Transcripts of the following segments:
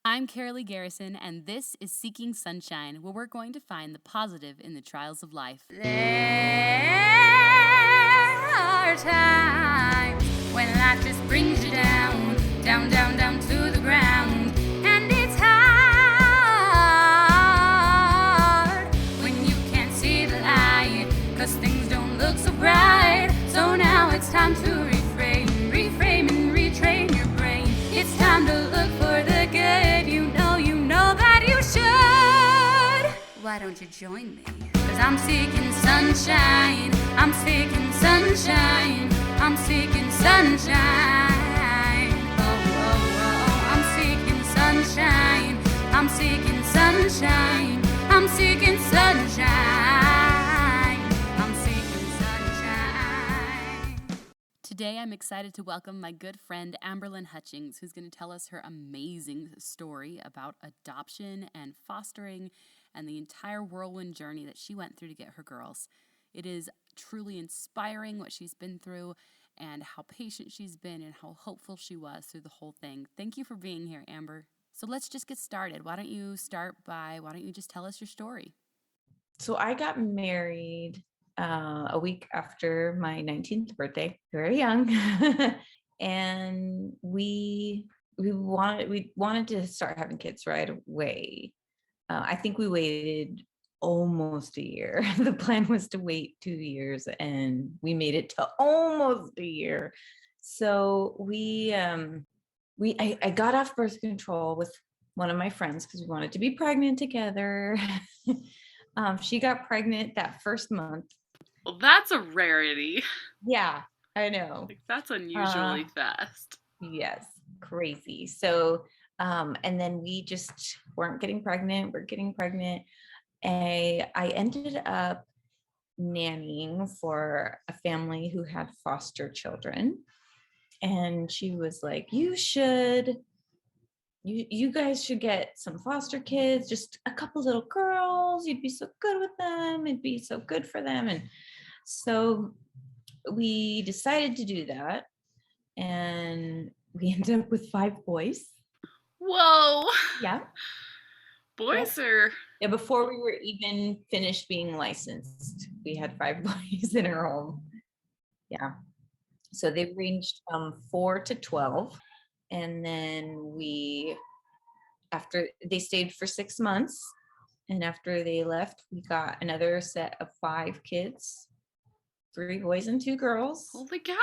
I'm Karaleigh Garrison, and this is Seeking Sunshine, where we're going to find the positive in the trials of life. There are times when life just brings you down, down, down, down to the ground. And it's hard when you can't see the light, 'cause things don't look so bright. So now it's time to reframe and retrain your brain. It's time to look for the good. You know that you should. Why don't you join me? 'Cause I'm seeking sunshine. I'm seeking sunshine. I'm seeking sunshine. Oh, oh, oh. I'm seeking sunshine. I'm seeking sunshine. I'm seeking sunshine. I'm seeking sunshine. Today, I'm excited to welcome my good friend Amberlyn Hutchings, who's going to tell us her amazing story about adoption and fostering and the entire whirlwind journey that she went through to get her girls. It is truly inspiring what she's been through and how patient she's been and how hopeful she was through the whole thing. Thank you for being here, Amber. So let's just get started. Why don't you just tell us your story? So I got married a week after my 19th birthday, very young. And we wanted to start having kids right away. I think we waited almost a year. The plan was to wait 2 years, and we made it to almost a year. So I got off birth control with one of my friends because we wanted to be pregnant together. She got pregnant that first month. Well, that's a rarity. Yeah, I know. Like, that's unusually fast. Yes, crazy. So, and then we just weren't getting pregnant. We're getting pregnant. I ended up nannying for a family who had foster children. And she was like, you guys should get some foster kids, just a couple little girls. You'd be so good with them. It'd be so good for them. And so we decided to do that. And we ended up with 5 boys. Whoa. Yeah. Boys are... Yeah, before we were even finished being licensed, we had 5 boys in our home. Yeah. So they ranged from 4 to 12. And then after they stayed for 6 months, and after they left, we got another set of 5 kids, 3 boys and 2 girls. Holy cow!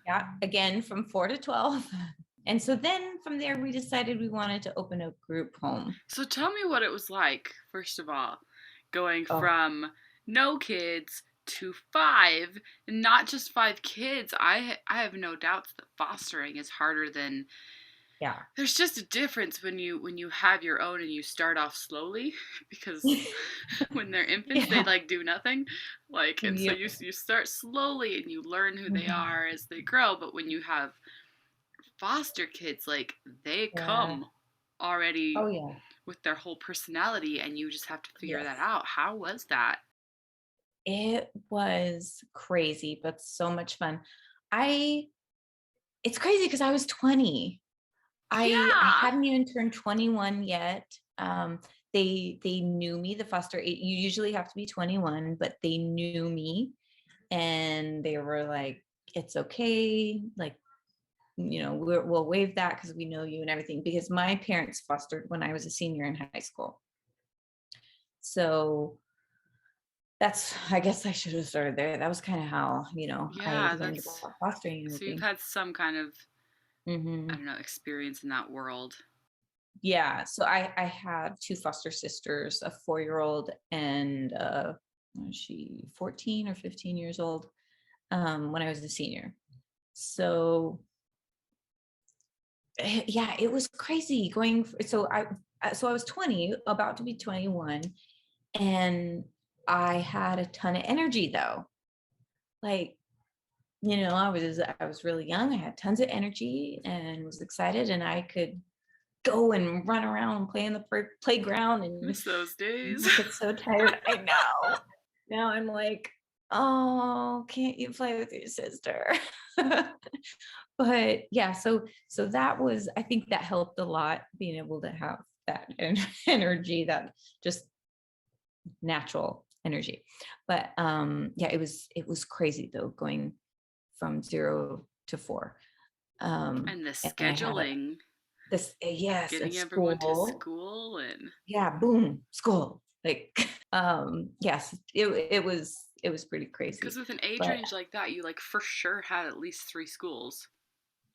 Yeah, again, from 4 to 12. And so then from there, we decided we wanted to open a group home. So tell me what it was like, first of all, going from no kids to 5, and not just 5 kids. I have no doubts that fostering is harder than... Yeah. There's just a difference when you have your own and you start off slowly, because when they're infants, they do nothing. So you start slowly and you learn who they are as they grow. But when you have foster kids, they come already with their whole personality, and you just have to figure that out. How was that? It was crazy, but so much fun. It's crazy because I was 20. I hadn't even turned 21 yet. They knew me, the foster. You usually have to be 21, but they knew me, and they were like, "It's okay. We'll waive that because we know you and everything." Because my parents fostered when I was a senior in high school. So I guess I should have started there. That was kind of how I learned about fostering and everything. So you've had some kind of I don't know, experience in that world. Yeah. So I had 2 foster sisters, a 4-year-old and was she 14 or 15 years old when I was a senior. So yeah, it was crazy so I was 20, about to be 21, and I had a ton of energy though. I was really young. I had tons of energy and was excited, and I could go and run around and play in the playground. And miss those days. I get so tired. I know. Now I'm like, oh, can't you play with your sister? But yeah, so that was, I think that helped a lot, being able to have that energy, that just natural energy. But yeah, it was crazy though, going from 0 to 4. And the And I had scheduling, yes, a getting everyone to school. school and Yeah, boom, school. Like yes, it was pretty because crazy. with an age But range like that, you like for sure had at least 3 schools,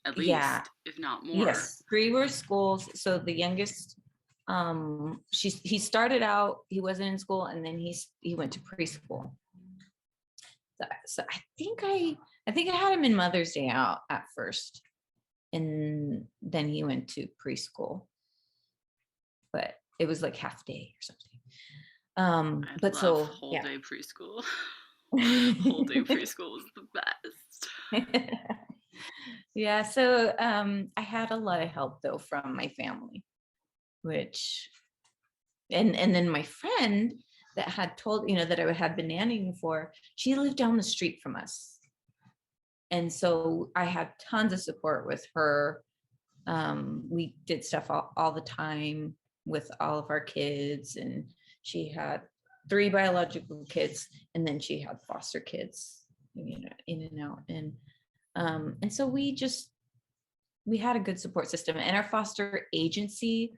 at yeah, least, if not more. yes, 3 were schools. So the youngest, he started out, he wasn't in school, and then he went to preschool. So I think I had him in Mother's Day out at first, and then he went to preschool, but it was like half day or something. I But love so whole yeah. day preschool. Whole day preschool was the best. Yeah, so I had a lot of help though from my family, which and then my friend that had told, that I had been nannying for, she lived down the street from us. And so I had tons of support with her. We did stuff all the time with all of our kids, and she had 3 biological kids, and then she had foster kids, in and out. And so we had a good support system, and our foster agency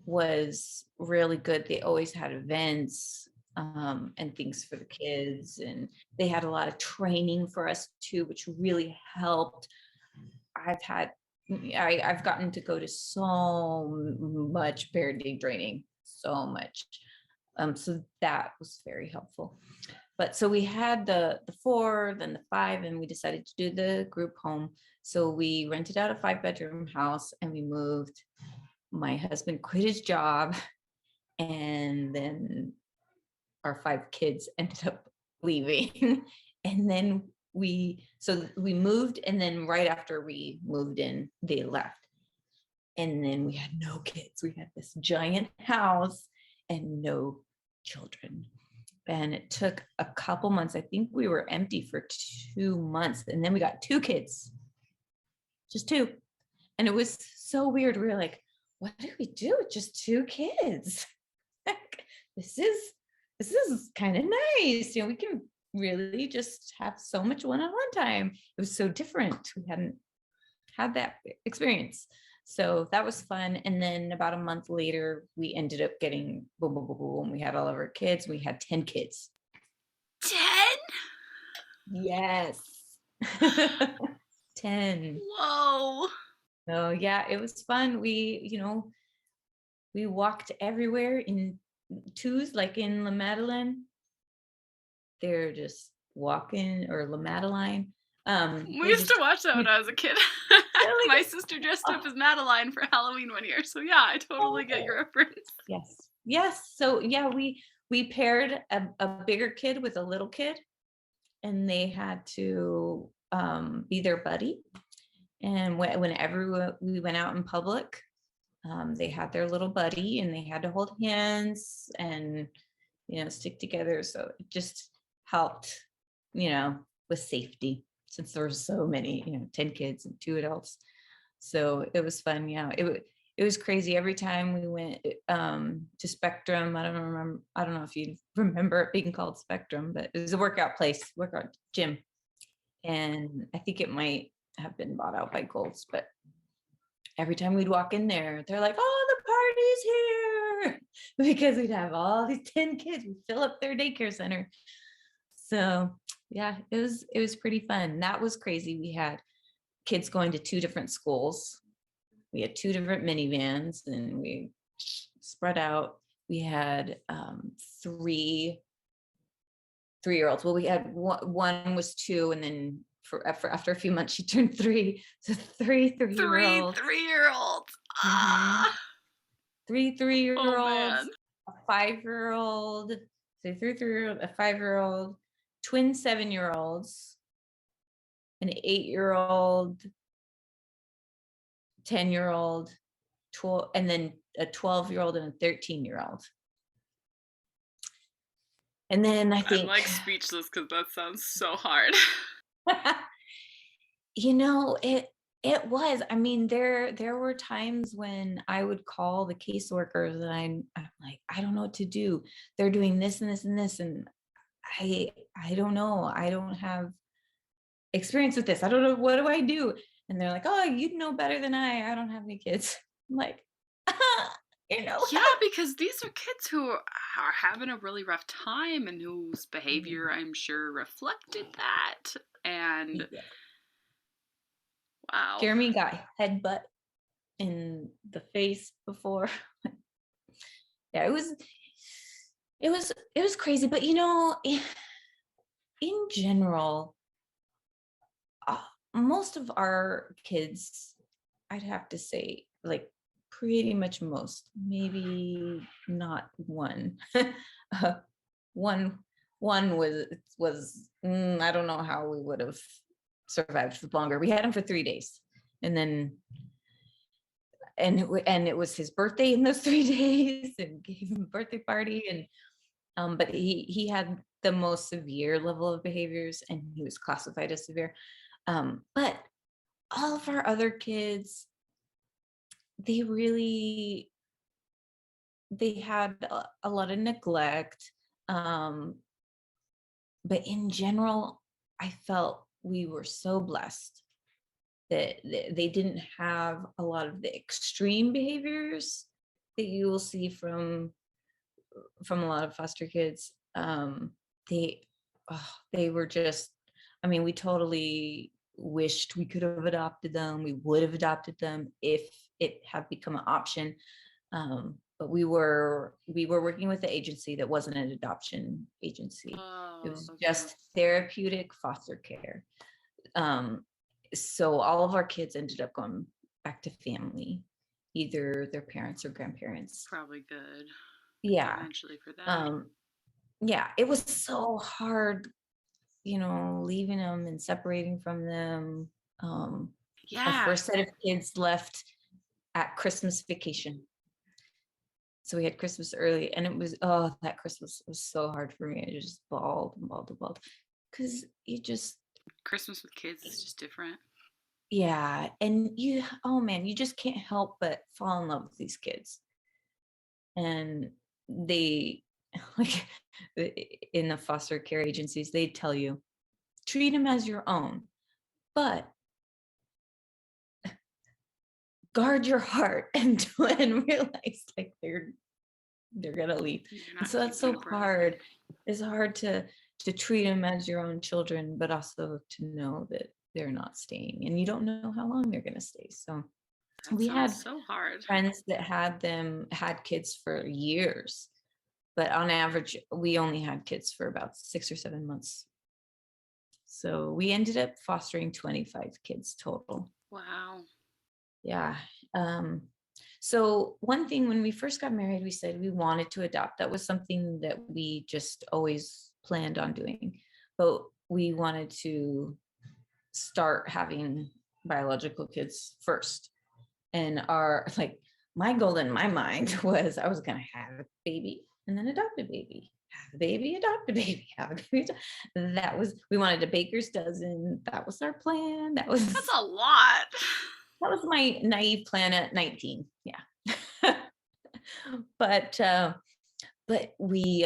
was really good. They always had events, and things for the kids, and they had a lot of training for us too, which really helped. I've had I've gotten to go to so much parenting training, so much. So that was very helpful. But so we had the 4, then the 5, and we decided to do the group home. So we rented out a 5-bedroom house, and we moved. My husband quit his job, and then our 5 kids ended up leaving. And then we moved, and then right after we moved in, they left. And then we had no kids. We had this giant house and no children. And it took a couple months. I think we were empty for 2 months, and then we got 2 kids, just 2. And it was so weird. We were like, what do we do with just 2 kids? Like, this is kind of nice. We can really just have so much one-on-one time. It was so different. We hadn't had that experience. So that was fun. And then about a month later, we ended up getting boom, boom, boom, boom. We had all of our kids. We had 10 kids. 10? Yes. 10. Whoa. So yeah, it was fun. We walked everywhere in 2s, like in La Madeleine. They're just walking, or La Madeline. We used to watch that when I was a kid. Really? My sister dressed up as Madeline for Halloween one year. So yeah, I totally get your reference. Yes. So yeah, we paired a bigger kid with a little kid, and they had to be their buddy. And whenever we went out in public, they had their little buddy, and they had to hold hands and stick together. So it just helped, with safety, since there were so many, 10 kids and 2 adults. So it was fun. Yeah, it was crazy. Every time we went to Spectrum, I don't know if you remember it being called Spectrum, but it was a workout gym. And I think it might have been bought out by Gold's, but every time we'd walk in there, they're like, oh, the party's here, because we'd have all these 10 kids. We'd fill up their daycare center. So yeah, it was pretty fun. That was crazy. We had kids going to 2 different schools. We had 2 different minivans, and we spread out. We had 3 3-year-olds. Well, we had one was 2, and then after a few months, she turned 3. So 3 3-year-olds. 3-3-year-olds. Mhm. 3 Oh 3-year-olds, man. a 5-year-old, so 3 3-year-old, a 5-year-old, twin 7-year-olds, an 8-year-old, 10-year-old, 12, and then a 12-year-old and a 13-year-old. And then I think I'm like speechless because that sounds so hard. it It was. I mean, there were times when I would call the caseworkers and I'm like, I don't know what to do. They're doing this and this and this, and I don't know. I don't have experience with this. I don't know, what do I do? And they're like, oh, you'd know better than I don't have any kids. I'm like, you know. Yeah, because these are kids who are having a really rough time and whose behavior, I'm sure, reflected that. And Yeah. wow. Jeremy got headbutt in the face before. Yeah, it was crazy. But in general, most of our kids, I'd have to say, like pretty much most, maybe not one. uh, one was I don't know how we would have survived for longer. We had him for 3 days, and then and it was his birthday in those 3 days, and gave him a birthday party, and but he had the most severe level of behaviors, and he was classified as severe. But all of our other kids, they really they had a lot of neglect. Um, but in general, I felt we were so blessed that they didn't have a lot of the extreme behaviors that you will see from a lot of foster kids. They they were just, I mean, we totally wished we could have adopted them. We would have adopted them if it had become an option. But we were working with an agency that wasn't an adoption agency. It Oh, was okay. just therapeutic foster care. So all of our kids ended up going back to family, either their parents or grandparents. Probably good. Yeah. Eventually for them. Yeah, it was so hard, leaving them and separating from them. Our Yeah. first set of kids left at Christmas vacation. So we had Christmas early, and it was, that Christmas was so hard for me. I just bawled and bawled and bawled, because Christmas with kids is just different. yeah. And oh man, you just can't help but fall in love with these kids. And they, like, in the foster care agencies, they tell you, treat them as your own, but guard your heart and realize, like, they're gonna leave. And so that's so hard. It's hard to treat them as your own children, but also to know that they're not staying, and you don't know how long they're gonna stay. So we had so hard. friends that had kids for years, but on average, we only had kids for about 6 or 7 months. So we ended up fostering 25 kids total. Wow. Yeah. So one thing, when we first got married, we said we wanted to adopt. That was something that we just always planned on doing, but we wanted to start having biological kids first. And my goal in my mind was I was going to have a baby and then adopt a baby, have a baby, adopt a baby, have a baby. We wanted a baker's dozen. That was our plan. That's a lot. That was my naive plan at 19. Yeah. But we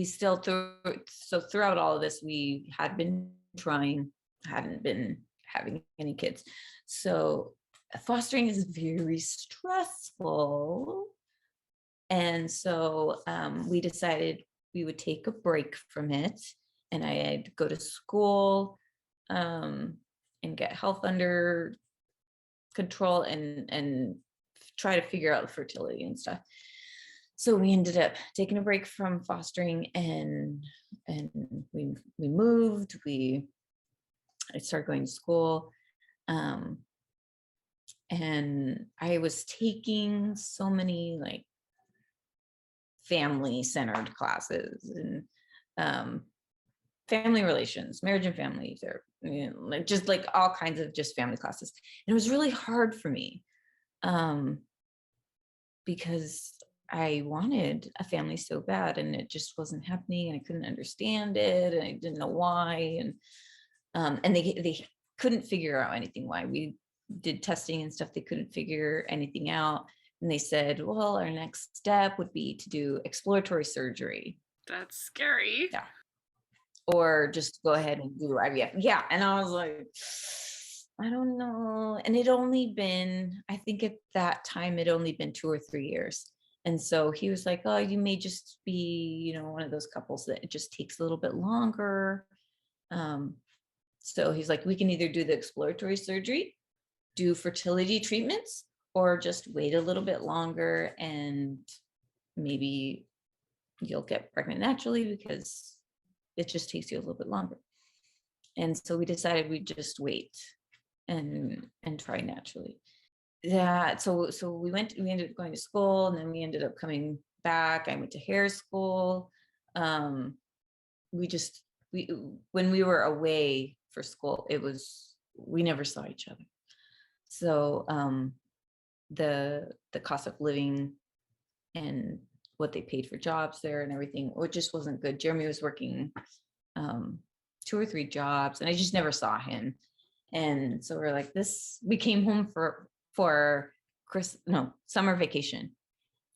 still, throughout all of this, we had been trying, hadn't been having any kids. So fostering is very stressful. And so we decided we would take a break from it, and I'd go to school and get health under control and try to figure out fertility and stuff. So we ended up taking a break from fostering, and we moved. I started going to school, and I was taking so many like family-centered classes and family relations, marriage and families, or like just like all kinds of just family classes. And it was really hard for me because I wanted a family so bad, and it just wasn't happening, and I couldn't understand it, and I didn't know why. And they couldn't figure out anything why. We did testing and stuff. They couldn't figure anything out. And they said, well, our next step would be to do exploratory surgery. That's scary. Yeah. Or just go ahead and do IVF. Yeah. And I was like, I don't know. And I think at that time, it'd only been 2 or 3 years. And so he was like, oh, you may just be, one of those couples that it just takes a little bit longer. So he's like, we can either do the exploratory surgery, do fertility treatments, or just wait a little bit longer and maybe you'll get pregnant naturally because it just takes you a little bit longer. And so we decided we'd just wait and try naturally. Yeah. So we ended up going to school, and then we ended up coming back. I went to hair school. When we were away for school, we never saw each other. So the cost of living and what they paid for jobs there and everything, it just wasn't good. Jeremy was working 2 or 3 jobs, and I just never saw him. And so we're like, we came home for summer vacation,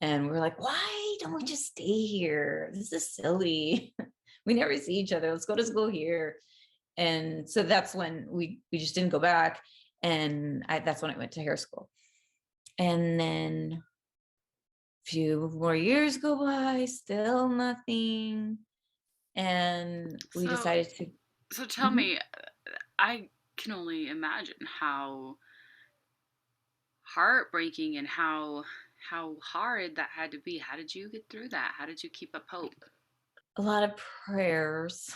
and we're like, why don't we just stay here? This is silly. We never see each other. Let's go to school here. And so that's when we just didn't go back. And that's when I went to hair school. And then a few more years go by, still nothing. And we decided to. So tell me, I can only imagine how heartbreaking and how hard that had to be. How did you get through that? How did you keep up hope? A lot of prayers.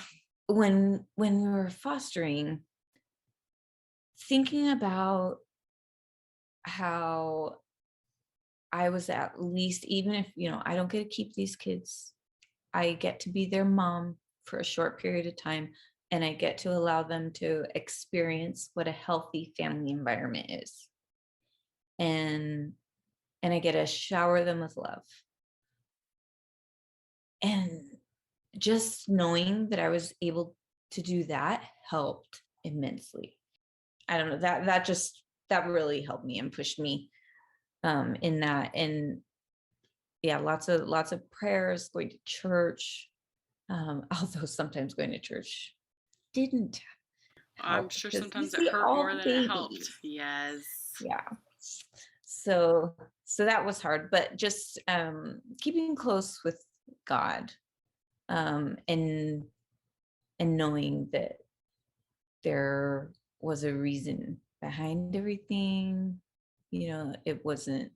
When we were fostering, thinking about how I was at least, even if, I don't get to keep these kids, I get to be their mom for a short period of time, and I get to allow them to experience what a healthy family environment is. And I get to shower them with love. And just knowing that I was able to do that helped immensely. I don't know, that really helped me and pushed me in that. And yeah, lots of prayers, going to church, although sometimes going to church didn't help. I'm sure sometimes it hurt more than it helped. Yes. Yeah. So that was hard, but just keeping close with God, and knowing that there was a reason behind everything. It wasn't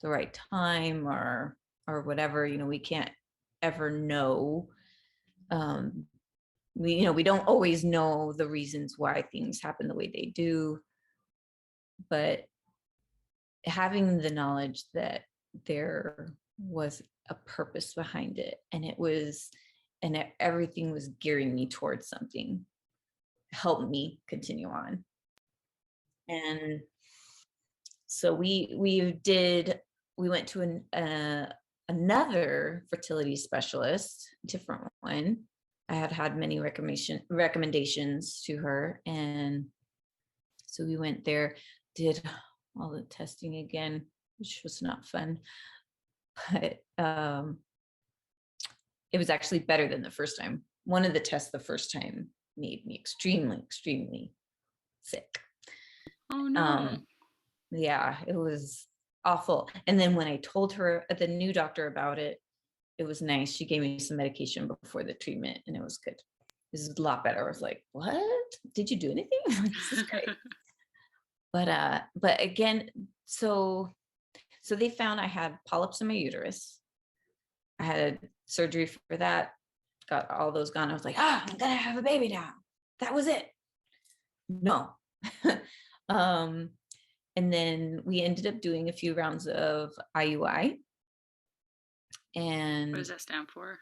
the right time or whatever. We can't ever know. We don't always know the reasons why things happen the way they do, but having the knowledge that there was a purpose behind it, and everything was gearing me towards something, helped me continue on. And so we went to another fertility specialist, different one. I had many recommendations to her, and so we went there, did all the testing again, which was not fun, but it was actually better than the first time. One of the tests the first time made me extremely, extremely sick. Oh no. Yeah, it was awful. And then when I told her, the new doctor, about it, it was nice. She gave me some medication before the treatment, and it was good. This is a lot better. I was like, what? Did you do anything? This is great. But again, so they found I had polyps in my uterus. I had surgery for that, got all those gone. I was like, I'm gonna have a baby now. That was it. No. And then we ended up doing a few rounds of IUI. And what does that stand for?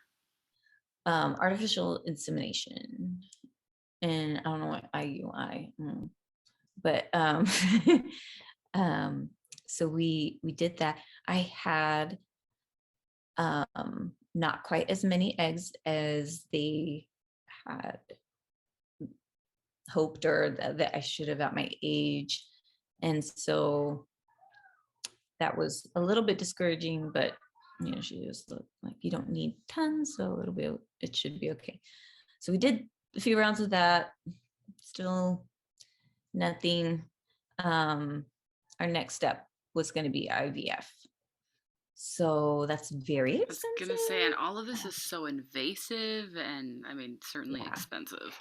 Artificial insemination. And I don't know what IUI, but so we did that. I had not quite as many eggs as they had hoped, or that I should have at my age. And so that was a little bit discouraging, but she was like, you don't need tons, so it should be okay. So we did a few rounds of that, still nothing. Our next step was going to be IVF. So that's very I was gonna say, and expensive. all of this is so invasive, and I mean, certainly Yeah. expensive,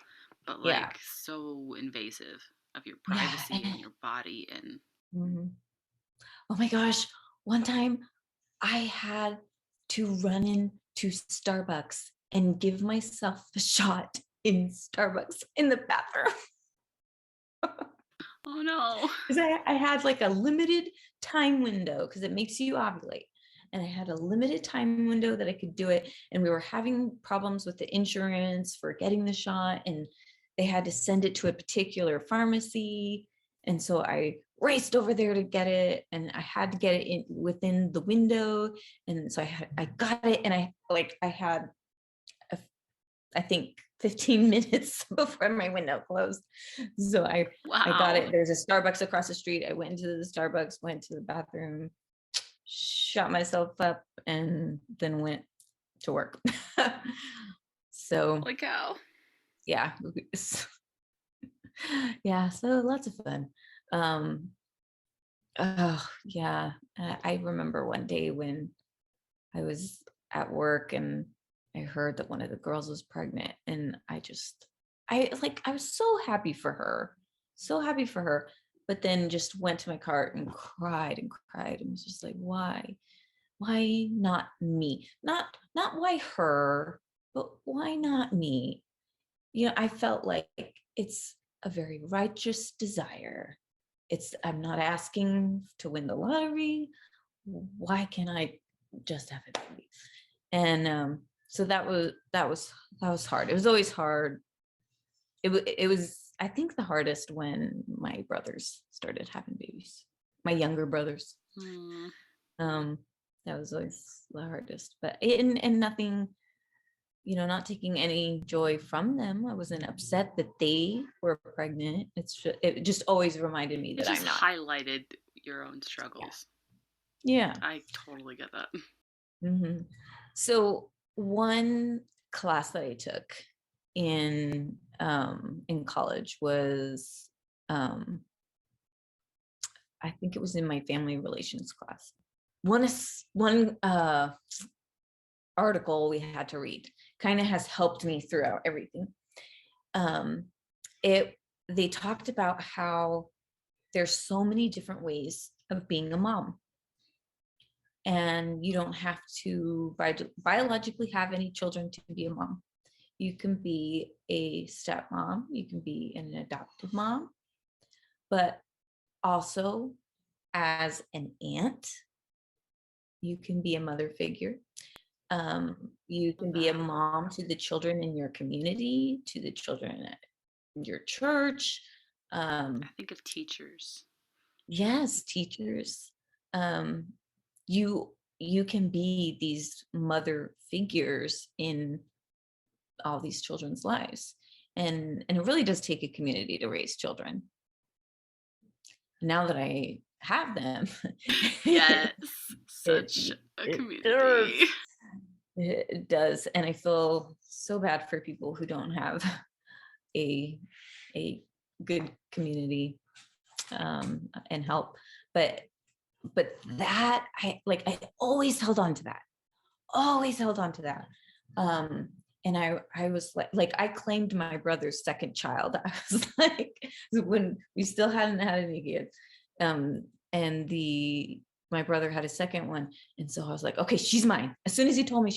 but Yeah. like so invasive of your Yeah. privacy and your body. And Mhm. Oh my gosh. One time I had to run into Starbucks and give myself a shot in Starbucks in the bathroom. oh no. Because I had like a limited time window, because it makes you ovulate. And I had a limited time window that I could do it. And we were having problems with the insurance for getting the shot, and they had to send it to a particular pharmacy. And so I raced over there to get it, and I had to get it in within the window. And so I got it, and I had I think 15 minutes before my window closed. So I got Wow. it. There's a Starbucks across the street. I went into the Starbucks, went to the bathroom, shot myself up, and then went to work. So Holy cow. yeah. Yeah, so lots of fun. Oh yeah. I remember one day when I was at work and I heard that one of the girls was pregnant, and I was so happy for her. So happy for her. But then just went to my car and cried and was just like, why? Why not me? Not why her, but why not me? I felt like it's a very righteous desire. I'm not asking to win the lottery. Why can't I just have a baby? And so that was hard. It was always hard. It was, I think, the hardest when my brothers started having babies, my younger brothers. Hmm. um that was always the hardest, but and nothing, not taking any joy from them. I wasn't upset that they were pregnant. It just always reminded me It that just I'm not. highlighted your own struggles. Yeah. I totally get that. Hmm. So one class that I took in college was, I think it was in my family relations class. One article we had to read kind of has helped me throughout everything. Um, it They talked about how there's so many different ways of being a mom, and you don't have to biologically have any children to be a mom. You can be a stepmom, you can be an adoptive mom, but also as an aunt, you can be a mother figure. You can be a Wow. mom to the children in your community, to the children at your church. I think of teachers. Yes, teachers. Um, you can be these mother figures in all these children's lives, and it really does take a community to raise children. Now that I have them, Yes, it such a it does. community. It does, and I feel so bad for people who don't have a a good community, and help. But that I always held on to that. Always held on to that. Um, and I was like I claimed my brother's second child. I was like, when we still hadn't had any kids. And my brother had a second one. And so I was like, okay, she's mine. As soon as he told me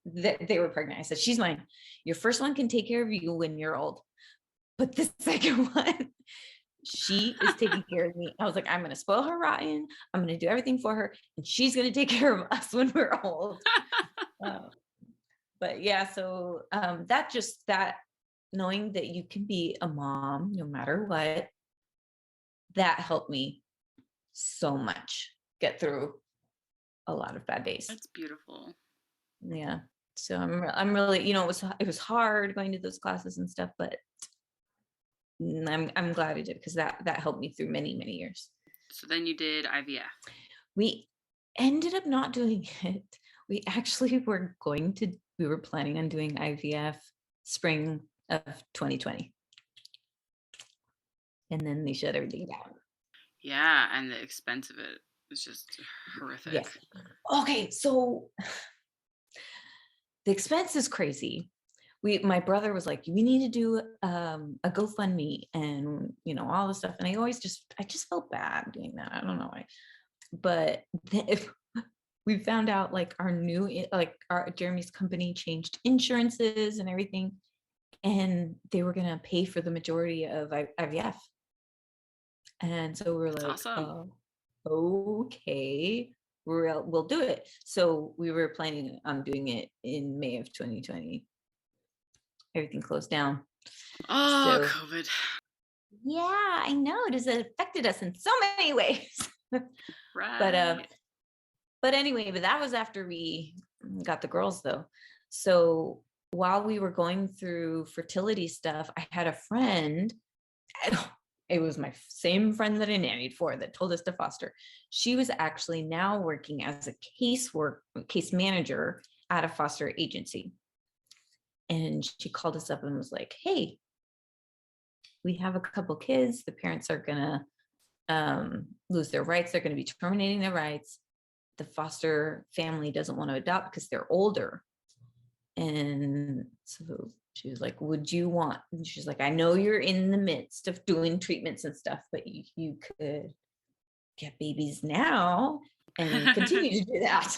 they were pregnant, I said, she's mine. Your first one can take care of you when you're old. But the second one, she is taking care of me. I was like, I'm going to spoil her rotten. I'm going to do everything for her, and she's going to take care of us when we're old. But yeah, so that knowing that you can be a mom no matter what, that helped me so much get through a lot of bad days. That's beautiful. Yeah. So I'm really, it was hard going to those classes and stuff, but I'm glad I did, because that helped me through many, many years. So then you did IVF. We ended up not doing it. We actually we were planning on doing IVF spring of 2020. And then they shut everything down. Yeah, and the expense of it is just horrific. Yes. Okay, so the expense is crazy. My brother was like, we need to do a GoFundMe and all this stuff. And I just felt bad doing that. I don't know why. But if we found out like our Jeremy's company changed insurances and everything, and they were gonna pay for the majority of IVF. And so we're like, awesome. Okay, we'll do it. So we were planning on doing it in May of 2020. Everything closed down. Oh, so, COVID. Yeah, I know. It has affected us in so many ways. Right. But anyway, that was after we got the girls, though. So while we were going through fertility stuff, I had a friend. It was my same friend that I nannied for that told us to foster. She was actually now working as a case manager at a foster agency. And she called us up and was like, hey, we have a couple kids. The parents are going to lose their rights. They're going to be terminating their rights. The foster family doesn't want to adopt because they're older. And so she was like, would you want, and she's like, I know you're in the midst of doing treatments and stuff, but you could get babies now and continue to do that.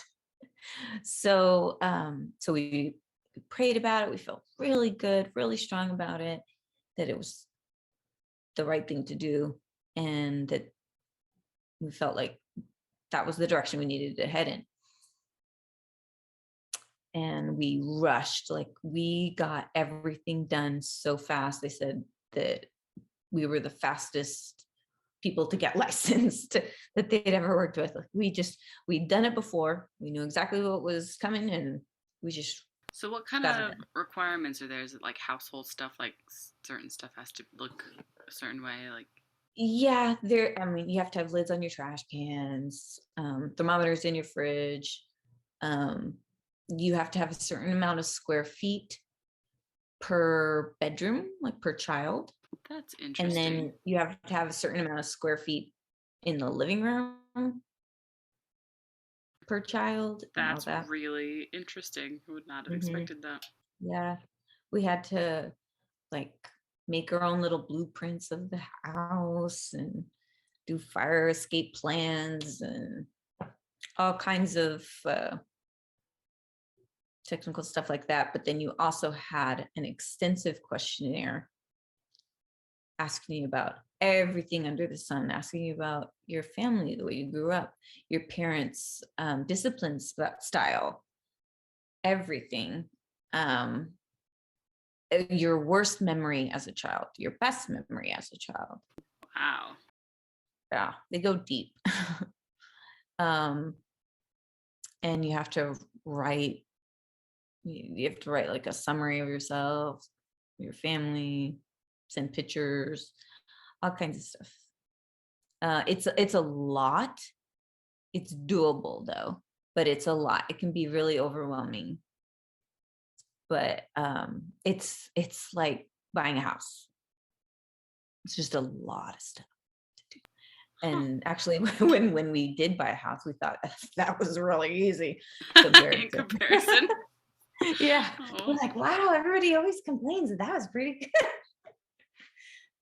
So we prayed about it. We felt really good, really strong about it, that it was the right thing to do. And that we felt like that was the direction we needed to head in. And we rushed, like we got everything done so fast. They said that we were the fastest people to get licensed that they'd ever worked with. Like we'd done it before. We knew exactly what was coming, and we just. So what kind of requirements are there? Is it like household stuff, like certain stuff has to look a certain way? Like, yeah, you have to have lids on your trash cans, thermometers in your fridge. You have to have a certain amount of square feet per bedroom, like per child. That's interesting. And then you have to have a certain amount of square feet in the living room per child. That's really interesting. I would not have expected that. Yeah. We had to like make our own little blueprints of the house and do fire escape plans and all kinds of technical stuff like that. But then you also had an extensive questionnaire asking you about everything under the sun, asking you about your family, the way you grew up, your parents' discipline style, everything. Your worst memory as a child, your best memory as a child. Wow. Yeah, they go deep. And you have to write like a summary of yourself, your family, send pictures, all kinds of stuff. It's a lot. It's doable though, but it's a lot. It can be really overwhelming. But it's like buying a house. It's just a lot of stuff to do. And actually, when we did buy a house, we thought that was really easy in comparison. Yeah. We're like, wow, everybody always complains that was pretty good.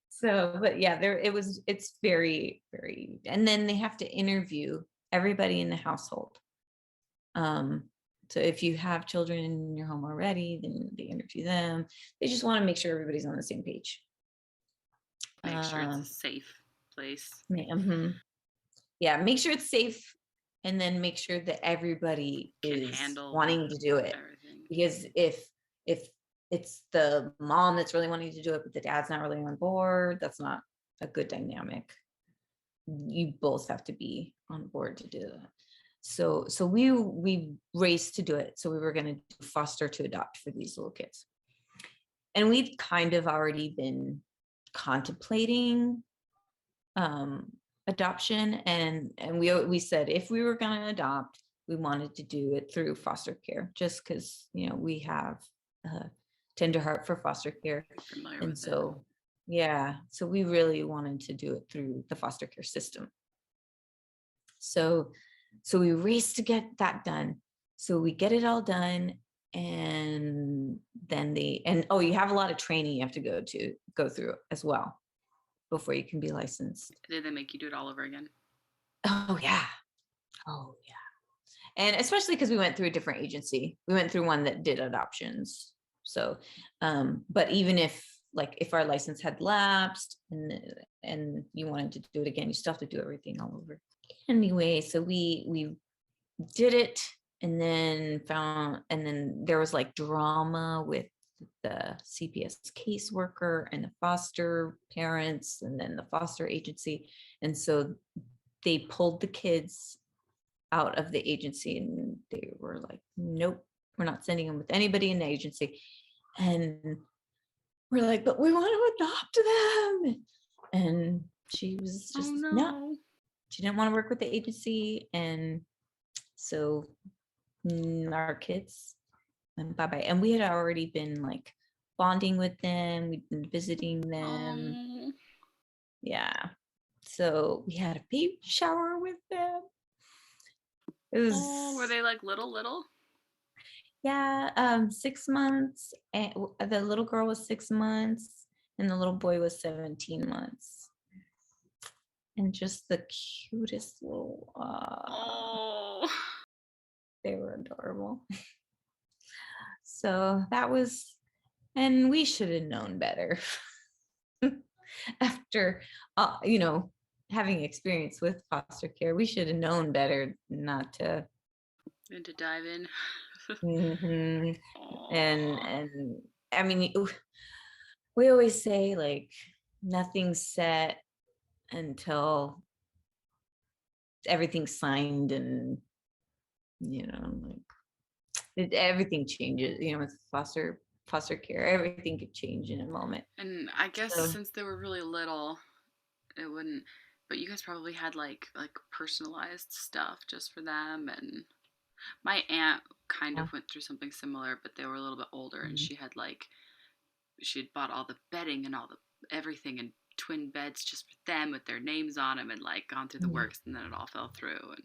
So, but yeah, it's very, very, and then they have to interview everybody in the household. So if you have children in your home already, then they interview them. They just want to make sure everybody's on the same page. Make sure it's a safe place. Yeah, make sure it's safe, and then make sure that everybody is wanting to do it. Everything. Because if it's the mom that's really wanting to do it, but the dad's not really on board, that's not a good dynamic. You both have to be on board to do that. So we raced to do it. So we were going to do foster to adopt for these little kids. And we'd kind of already been contemplating adoption, and we said if we were going to adopt, we wanted to do it through foster care, just because we have a tender heart for foster care. Familiar And with so so we really wanted to do it through the foster care system. So we raced to get that done. So we get it all done, and then you have a lot of training you have to go through as well before you can be licensed. Did they make you do it all over again? Oh yeah. And especially because we went through a different agency. We went through one that did adoptions. So, but even if our license had lapsed and you wanted to do it again, you still have to do everything all over. Anyway, so we did it, and then there was like drama with the CPS caseworker and the foster parents and then the foster agency. And so they pulled the kids out of the agency, and they were like, nope, we're not sending them with anybody in the agency. And we're like, but we want to adopt them. And she was just no, she didn't want to work with the agency. And so our kids went bye-bye. And we had already been like bonding with them, we'd been visiting them. Yeah, so we had a baby shower with them. It was were they like little? Yeah, 6 months, and the little girl was 6 months, and the little boy was 17 months. And just the cutest little, they were adorable. So that was, and we should have known better. After, having experience with foster care, we should have known better not to. And to dive in. Mm-hmm. And I mean, we always say like nothing's set until everything's signed, and everything changes. With foster care, everything could change in a moment. And I guess since they were really little, it wouldn't. But you guys probably had like personalized stuff just for them. And my aunt kind of went through something similar, but they were a little bit older, and she had bought all the bedding and all the everything and twin beds just for them with their names on them, and like gone through the works, and then it all fell through. And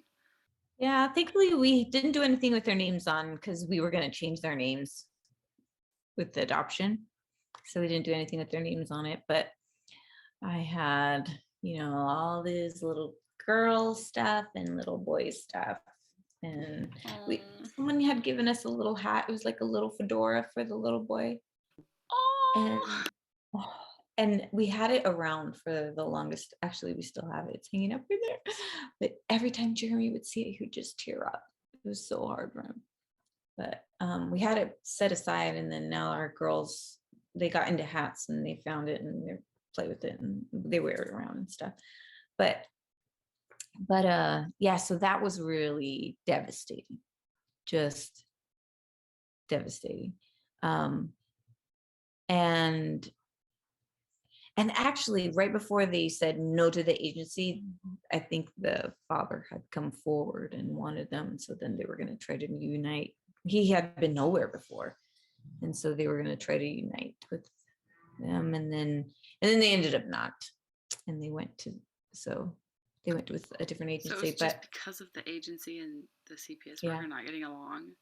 yeah, thankfully we didn't do anything with their names on, because we were going to change their names with the adoption. So we didn't do anything with their names on it. But I had, all this little girl stuff and little boy stuff. And someone had given us a little hat. It was like a little fedora for the little boy. And we had it around for the longest. Actually, we still have it. It's hanging up in there. But every time Jeremy would see it, he would just tear up. It was so hard for him. But we had it set aside, and then now our girls, they got into hats, and they found it, and they play with it, and they wear it around and stuff. But yeah, so that was really devastating, just devastating. And actually, right before they said no to the agency, I think the father had come forward and wanted them. So then they were going to try to unite. He had been nowhere before, and so they were going to try to unite with them. And then they ended up not, and they went with a different agency. So it's just because of the agency and the CPS worker not getting along.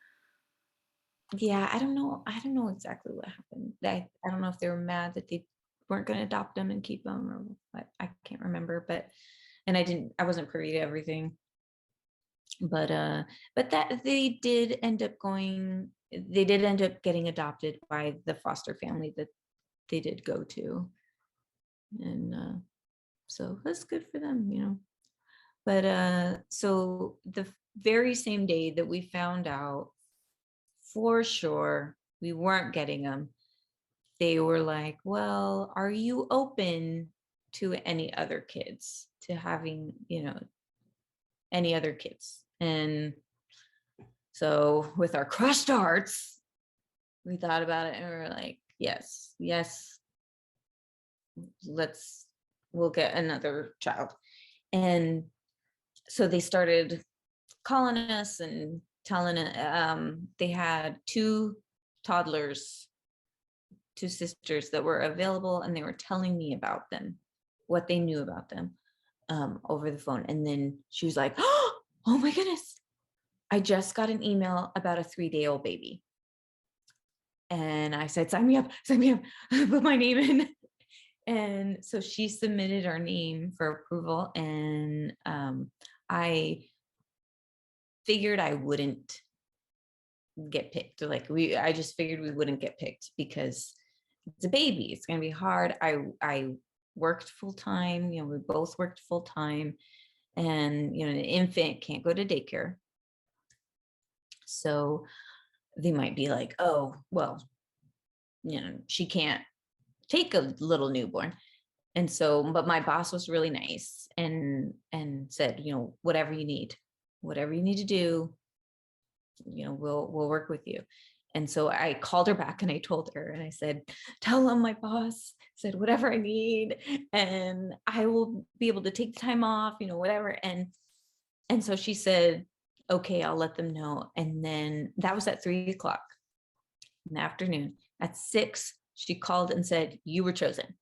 Yeah, I don't know exactly what happened. I don't know if they were mad that they weren't going to adopt them and keep them, or what. I can't remember. And I wasn't privy to everything. But that they did end up getting adopted by the foster family that they did go to, and so that's good for them. But so the very same day that we found out for sure we weren't getting them, they were like, well, are you open to any other kids, to having, any other kids? And so with our crushed hearts, we thought about it, and we were like, yes, we'll get another child. And so they started calling us and telling they had two toddlers, two sisters that were available, and they were telling me about them, what they knew about them, over the phone. And then she was like, oh my goodness, I just got an email about a 3-day-old baby. And I said, sign me up, put my name in. And so she submitted our name for approval. And I figured I wouldn't get picked. I just figured we wouldn't get picked because it's a baby. It's going to be hard. I worked full time. We both worked full time, and an infant can't go to daycare. So they might be like, oh, well, she can't take a little newborn. And so, but my boss was really nice and said, whatever you need to do, we'll work with you. And so I called her back and I told her, and I said, tell him my boss said whatever I need, and I will be able to take the time off, whatever. And so she said, okay, I'll let them know. And then that was at 3:00 in the afternoon. At 6, she called and said, you were chosen.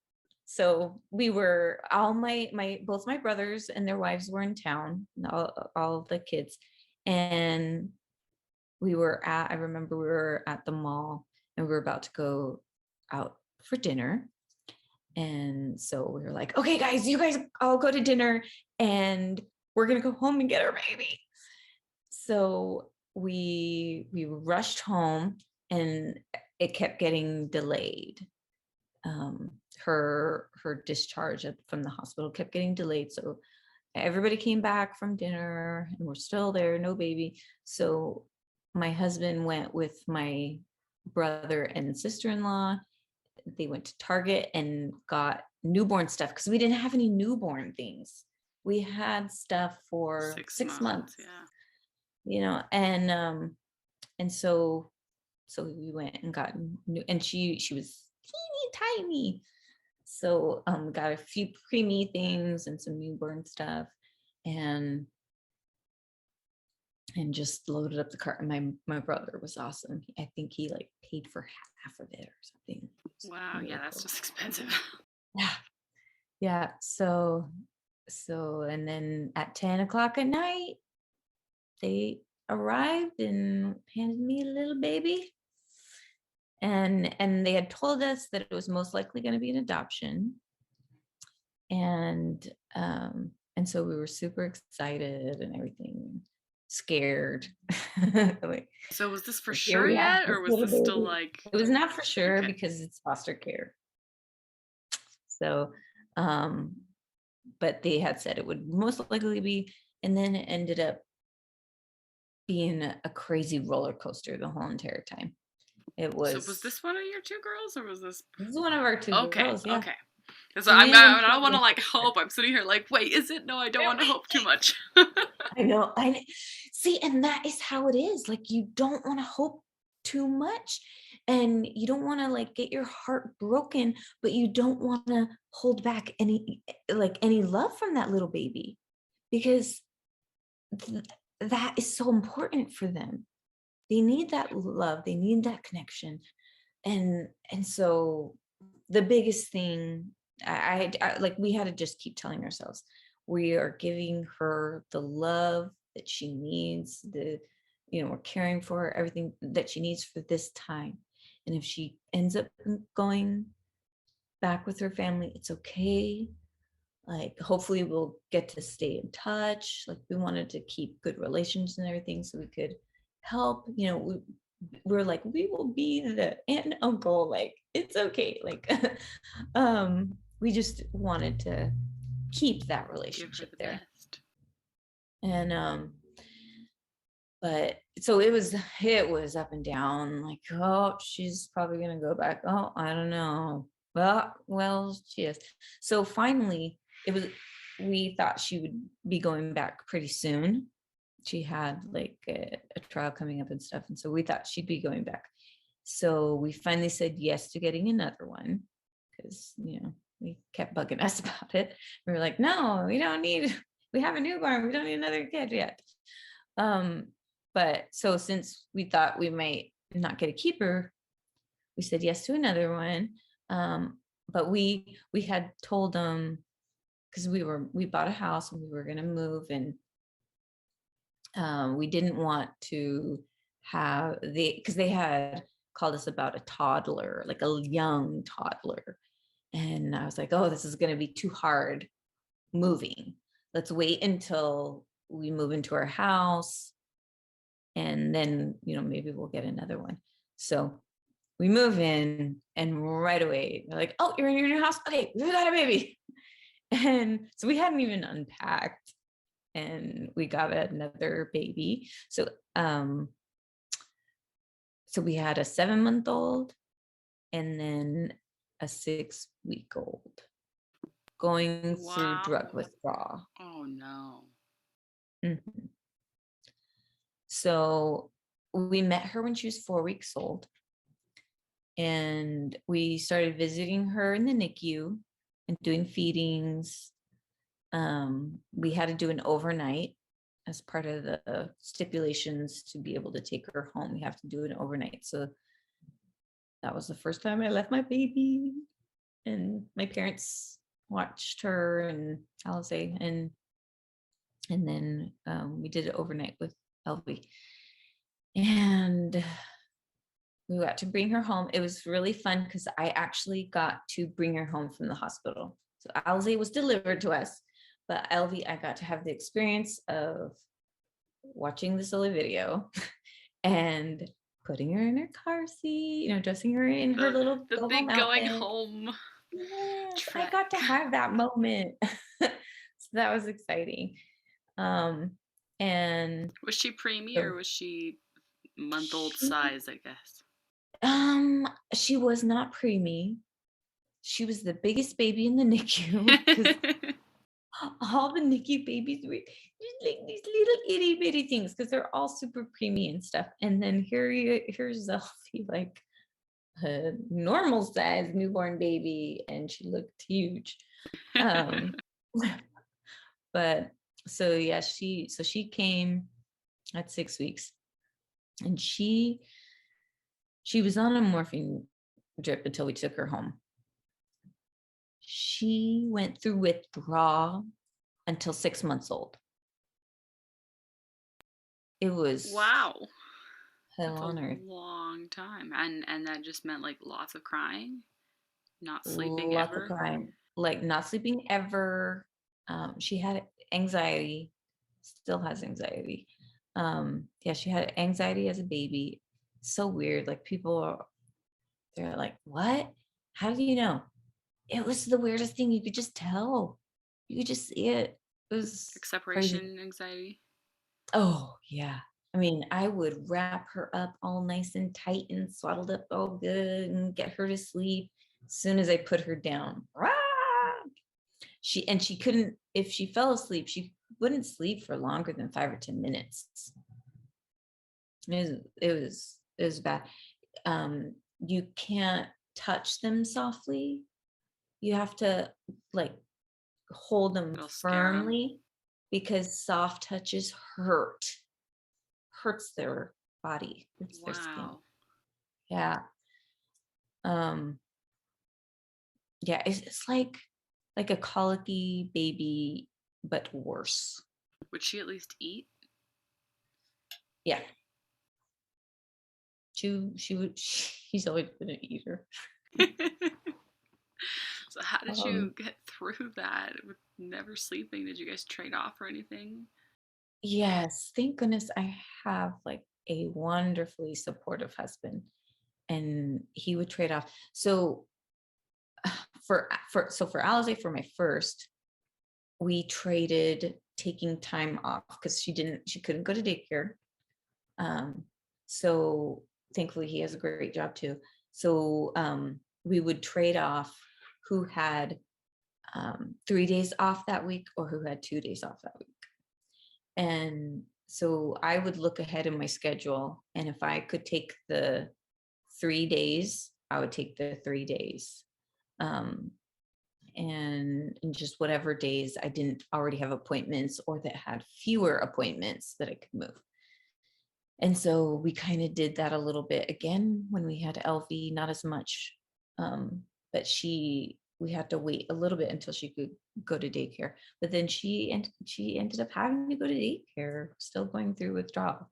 So we were both my brothers and their wives were in town, all the kids. And I remember we were at the mall and we were about to go out for dinner. And so we were like, okay, guys, you guys all go to dinner and we're going to go home and get our baby. So we rushed home and it kept getting delayed. Her discharge from the hospital kept getting delayed. So everybody came back from dinner and we're still there, no baby. So my husband went with my brother and sister-in-law. They went to Target and got newborn stuff because we didn't have any newborn things. We had stuff for 6 months. Yeah. And so we went and got new, and she was teeny tiny. So got a few preemie things and some newborn stuff, and just loaded up the cart. And my brother was awesome. I think he paid for half of it or something. Wow, yeah, that's just expensive. Yeah. So and then at 10:00 at night, they arrived and handed me a little baby. And they had told us that it was most likely going to be an adoption. And so we were super excited and everything, scared. So was this for sure yet, or was this still it was not for sure, okay, because it's foster care. So but they had said it would most likely be, and then it ended up being a crazy roller coaster the whole entire time. It was. So was this one of your two girls, or was this one of our two girls? Yeah. Okay. So I don't want to hope. I'm sitting here wait, is it? No, I don't want to hope too much. I know. See, and that is how it is. You don't want to hope too much, and you don't want to get your heart broken, but you don't want to hold back any love from that little baby, because that is so important for them. They need that love. They need that connection. And so the biggest thing, I we had to just keep telling ourselves, we are giving her the love that she needs, we're caring for her, everything that she needs for this time. And if she ends up going back with her family, it's okay. Hopefully we'll get to stay in touch. We wanted to keep good relations and everything so we could help. We're we will be the aunt and uncle. It's okay. We just wanted to keep that relationship there. Best. And but so it was up and down. Oh, she's probably gonna go back. Oh, I don't know. Well, she is. So finally, we thought she would be going back pretty soon. She had a trial coming up and stuff. And so we thought she'd be going back. So we finally said yes to getting another one, because, we kept bugging us about it. We were like, no, we have a newborn. We don't need another kid yet. But so since we thought we might not get a keeper, we said yes to another one. But we had told them, because we bought a house and we were going to move, and we didn't want to have because they had called us about a toddler, like a young toddler. And I was like, oh, this is going to be too hard moving. Let's wait until we move into our house. And then, maybe we'll get another one. So we move in, and right away, they're like, oh, you're in your new house? Okay, we got a baby. And so we hadn't even unpacked, and we got another baby. So, so we had a 7-month-old and then a 6-week-old going through drug withdrawal. Oh no. Mm-hmm. So we met her when she was 4 weeks old, and we started visiting her in the NICU and doing feedings. We had to do an overnight as part of the stipulations to be able to take her home. We have to do an overnight. So that was the first time I left my baby, and my parents watched her and Alizé, and then we did it overnight with Elvie, and we got to bring her home. It was really fun because I actually got to bring her home from the hospital. So Alizé was delivered to us, but Elvie, I got to have the experience of watching the silly video and putting her in her car seat, dressing her in her little the big going home. Yes, I got to have that moment. So that was exciting. And was she preemie or was she month-old size, I guess? She was not preemie. She was the biggest baby in the NICU, because all the NICU babies were just like these little itty bitty things, because they're all super preemie and stuff. And then here's Elfie, like a normal size newborn baby, and she looked huge. But so yeah, she came at 6 weeks, and she was on a morphine drip until we took her home. She went through withdrawal until 6 months old. It was wow. Hell on earth. Long time. And that just meant like lots of crying, not sleeping lots ever. Of crying, like not sleeping ever. She had anxiety, still has anxiety. Yeah, she had anxiety as a baby. So weird. Like they're like, what? How do you know? It was the weirdest thing. You could just tell. You could just see it. It was like separation crazy. anxiety. Oh yeah. I mean, I would wrap her up all nice and tight and swaddled up all good and get her to sleep. As soon as I put her down, she couldn't, if she fell asleep, she wouldn't sleep for longer than 5 or 10 minutes. It was bad. You can't touch them softly. You have to like hold them firmly, because soft touches hurts their body. Hurts their skin. Yeah. Yeah, it's like a colicky baby, but worse. Would she at least eat? Yeah. She's always been an eater. So how did you get through that with never sleeping? Did you guys trade off or anything? Yes, thank goodness I have like a wonderfully supportive husband, and he would trade off. So for Alizé, for my first, we traded taking time off, because she couldn't go to daycare. So thankfully he has a great job too. So we would trade off who had 3 days off that week or who had 2 days off that week. And so I would look ahead in my schedule, and if I could take the 3 days, I would take the 3 days. and just whatever days I didn't already have appointments or that had fewer appointments that I could move. And so we kind of did that a little bit again when we had LV, not as much, but we had to wait a little bit until she could go to daycare. But then she ended up having to go to daycare, still going through withdrawal.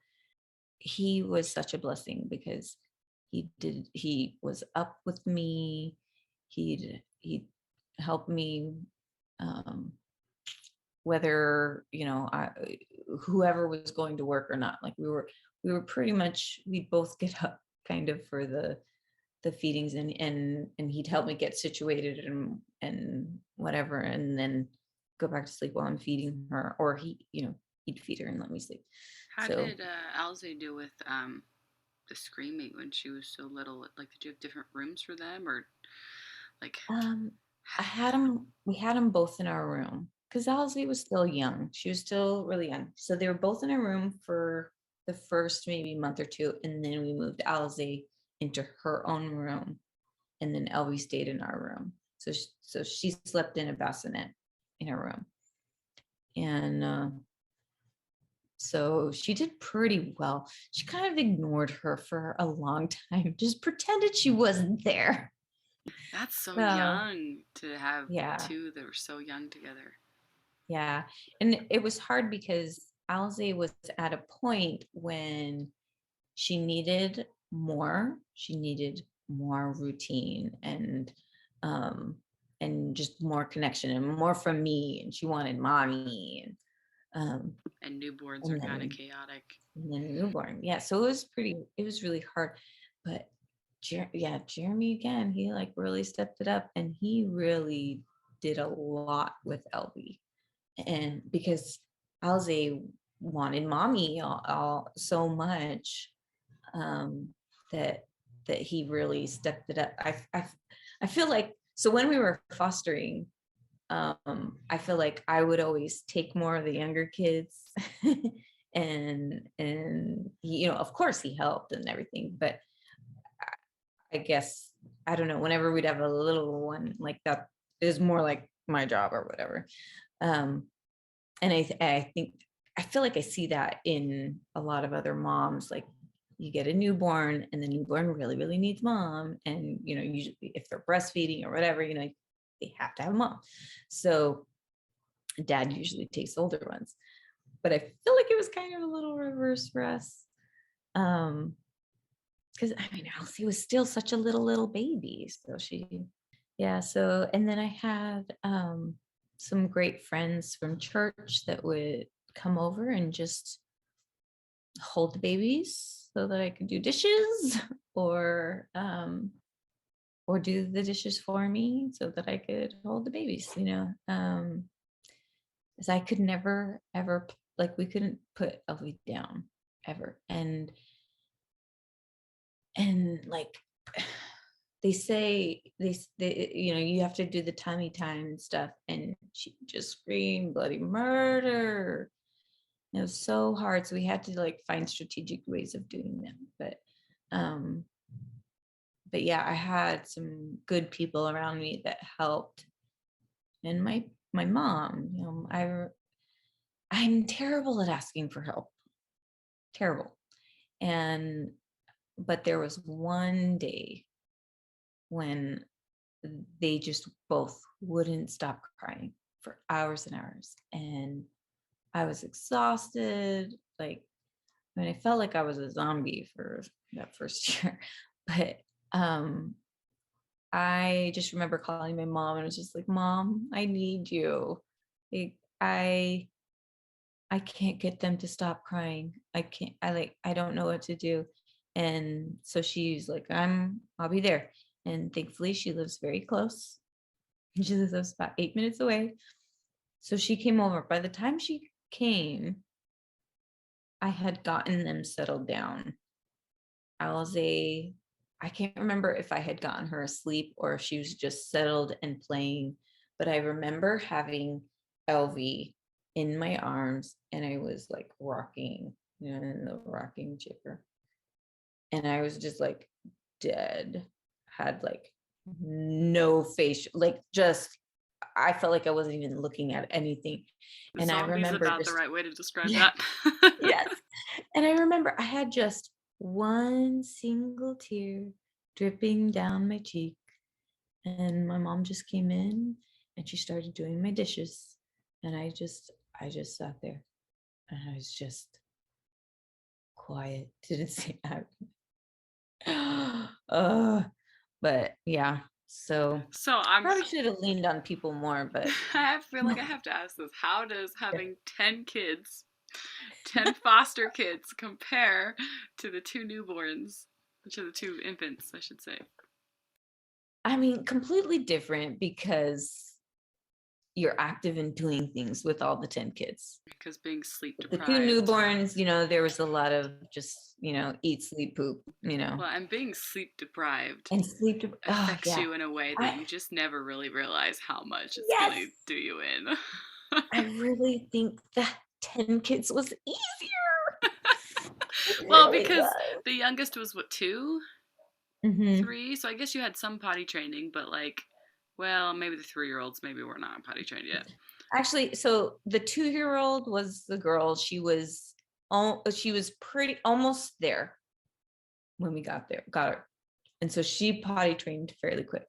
He was such a blessing because he was up with me. He'd help me, whether whoever was going to work or not. Like we were pretty much, we'd both get up kind of for the feedings, and he'd help me get situated and whatever, and then go back to sleep while I'm feeding her, or he'd feed her and let me sleep. How did Alze do with the screaming when she was so little? Like, did you have different rooms for them, or like? We had them both in our room because Alze was still young. She was still really young. So they were both in a room for the first maybe month or two. And then we moved Alze into her own room. And then Elvie stayed in our room. So she slept in a bassinet in her room. And so she did pretty well. She kind of ignored her for a long time, just pretended she wasn't there. That's so young to have two that were so young together. Yeah. And it was hard because Alze was at a point when she needed more routine and just more connection and more from me. And she wanted mommy. And newborns are kind of chaotic. And then newborn. Yeah. So it was really hard. But Jeremy again, he like really stepped it up, and he really did a lot with Elvie. And because Alze wanted mommy all so much, that he really stepped it up. I feel like, so when we were fostering, I feel like I would always take more of the younger kids, and he, of course he helped and everything, but I guess, I don't know, whenever we'd have a little one like that, is more like my job or whatever. And I feel like I see that in a lot of other moms. Like, you get a newborn and the newborn really, really needs mom. And, usually if they're breastfeeding or whatever, they have to have mom. So dad usually takes older ones, but I feel like it was kind of a little reverse for us. Because Elsie was still such a little baby. So so, and then I had some great friends from church that would come over and just hold the babies so that I could do dishes, or do the dishes for me so that I could hold the babies, because I could never, ever, like, we couldn't put Elvie down ever. And like, they say you have to do the tummy time and stuff, and she just screamed bloody murder. It was so hard, so we had to like find strategic ways of doing them. But yeah, I had some good people around me that helped, and my mom. I'm terrible at asking for help, terrible. But there was one day when they just both wouldn't stop crying for hours and hours. And I was exhausted. Like, I felt like I was a zombie for that first year. But I just remember calling my mom, and I was just like, Mom, I need you. Like, I can't get them to stop crying. I don't know what to do. And so she's like, I'll be there. And thankfully she lives very close. She lives about 8 minutes away. So she came over. By the time she came, I had gotten them settled down. I can't remember if I had gotten her asleep or if she was just settled and playing, but I remember having Elvie in my arms, and I was like rocking, in the rocking chair. And I was just like dead, had like no face, like just I felt like I wasn't even looking at anything. And I Zombies remember about the just, right way to describe yeah, that. yes. And I remember I had just one single tear dripping down my cheek. And my mom just came in and she started doing my dishes. And I just sat there and I was just quiet, didn't say that. But yeah, so So I'm probably should have leaned on people more, but I feel like I have to ask this. How does having 10 kids, 10 foster kids compare to the two newborns, to the two infants, I should say? I mean, completely different because you're active in doing things with all the 10 kids. Because being sleep The two deprived. newborns, there was a lot of just, eat, sleep, poop, Well, and being sleep deprived and sleep. Oh, affects yeah. you in a way that I, you just never really realize how much it's yes, gonna do you in. I really think that 10 kids was easier. It Well, really because was. the youngest was what, 2? Mm-hmm. 3? So I guess you had some potty training, but like, well, maybe the 3-year-olds maybe were not potty trained yet. Actually, so the 2-year-old was the girl. She was pretty almost there when we got her. And so she potty trained fairly quick.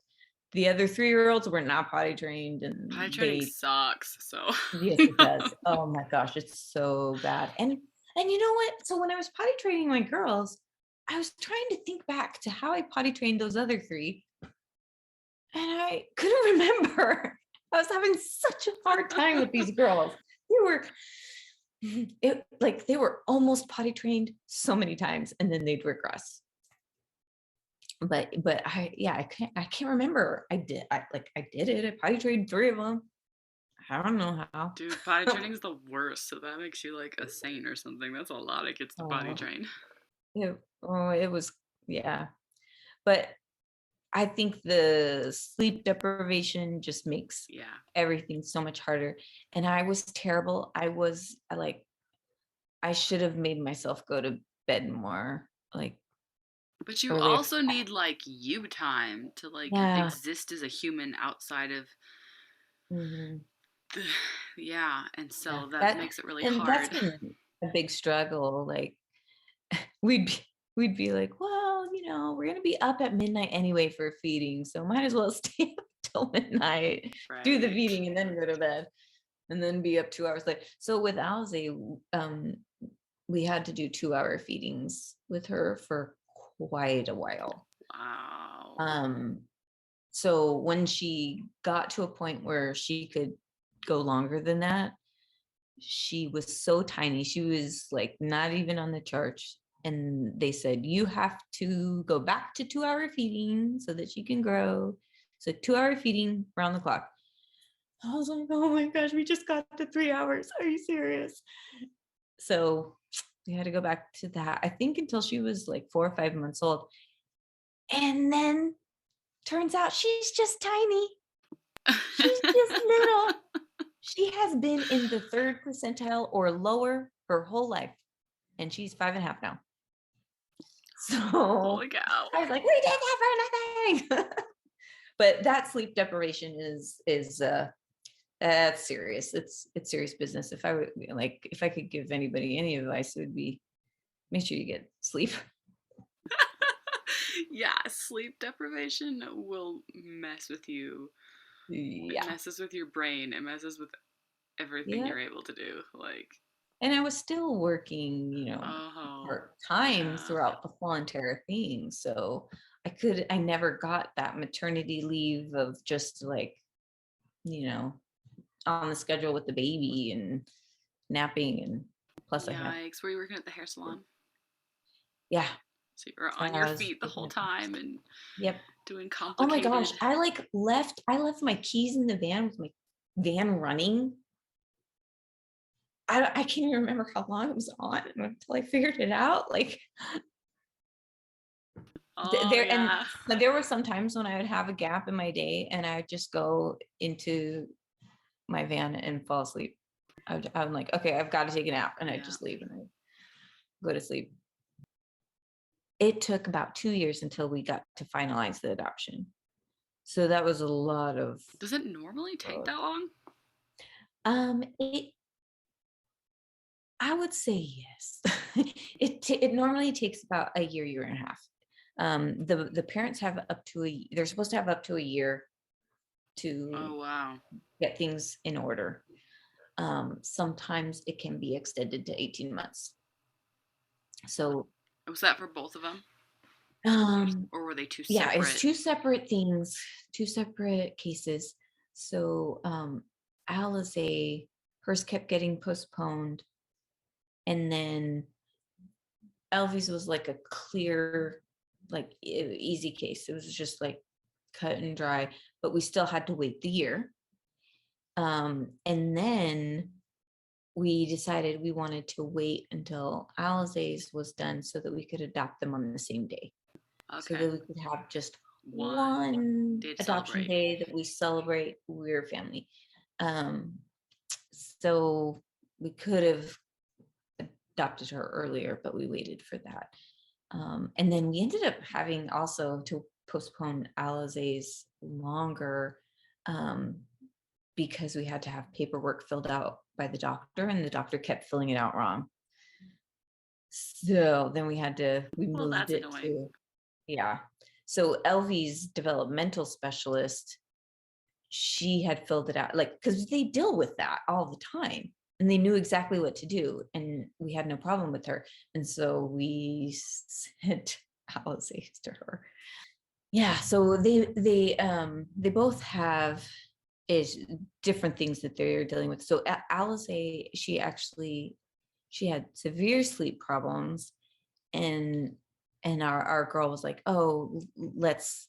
The other 3-year-olds were not potty trained, and Potty training sucks, so. yes, it does. Oh my gosh, it's so bad. And you know what? So when I was potty training my girls, I was trying to think back to how I potty trained those other 3, and I couldn't remember. I was having such a hard time with these girls. They were almost potty trained so many times, and then they'd regress. But I can't remember. I did it. I potty trained 3 of them. I don't know how. Dude, potty training is the worst, so that makes you like a saint or something. That's a lot of kids to potty Oh, train. it was, yeah. But I think the sleep deprivation just makes everything so much harder. And I was terrible. I should have made myself go to bed more, like But you earlier. also need like you time to like Yeah. exist as a human outside of Mhm. yeah, and so Yeah. that makes it really And that's hard. been a big struggle. Like we'd be, we'd be like, well, we're gonna be up at midnight anyway for feeding, so might as well stay up till midnight, do the Right. feeding, and then go to bed, and then be up 2 hours late. So with Alzey, we had to do 2-hour feedings with her for quite a while. Wow. So when she got to a point where she could go longer than that, she was so tiny. She was like not even on the charts. And they said, you have to go back to 2-hour feeding so that she can grow. So 2-hour feeding around the clock. I was like, oh my gosh, we just got to 3 hours. Are you serious? So we had to go back to that, I think, until she was like 4 or 5 months old. And then turns out she's just tiny. She's just little. She has been in the 3rd percentile or lower her whole life. And she's 5.5 now. So Holy cow. I was like, we did that for nothing. But that sleep deprivation is that's serious. It's serious business. If I could give anybody any advice, it would be make sure you get sleep. Yeah, sleep deprivation will mess with you. Yeah. It messes with your brain. It messes with everything you're able to do. Like, and I was still working, part-time throughout the whole entire thing. So I never got that maternity leave of just like, on the schedule with the baby and napping, and plus yikes. Were you working at the hair salon? Yeah. So you were on your feet the whole time and doing complicated. Oh my gosh. I left my keys in the van with my van running. I can't even remember how long it was on until I figured it out. Like and there were some times when I would have a gap in my day and I would just go into my van and fall asleep. I'm like, okay, I've got to take a nap, and I just leave and I go to sleep. It took about 2 years until we got to finalize the adoption. So that was a lot of. Does it normally take that long? It I would say yes. It normally takes about a year and a half. The parents have they're supposed to have up to a year to Oh wow. get things in order. Sometimes it can be extended to 18 months. So, Was that for both of them? Or were they two yeah, it's separate? two separate things, two separate cases. So, Alize, hers kept getting postponed, and then Elvie's was like a clear, like easy case. It was just like cut and dry, but we still had to wait the year. And then we decided we wanted to wait until Alize's was done so that we could adopt them on the same day. So Okay. that we could have just One one day to adoption celebrate. day that we celebrate we're family. So we could have adopted her earlier, but we waited for that. And then we ended up having also to postpone Alize's longer because we had to have paperwork filled out by the doctor, and the doctor kept filling it out wrong. So then we Well, moved that's it annoying. to, yeah. So Elvie's developmental specialist, she had filled it out, like, because they deal with that all the time and they knew exactly what to do, and we had no problem with her. And so we sent Alice to her. Yeah, so they both have is different things that they're dealing with. So Alice, she had severe sleep problems, and our girl was like, oh, let's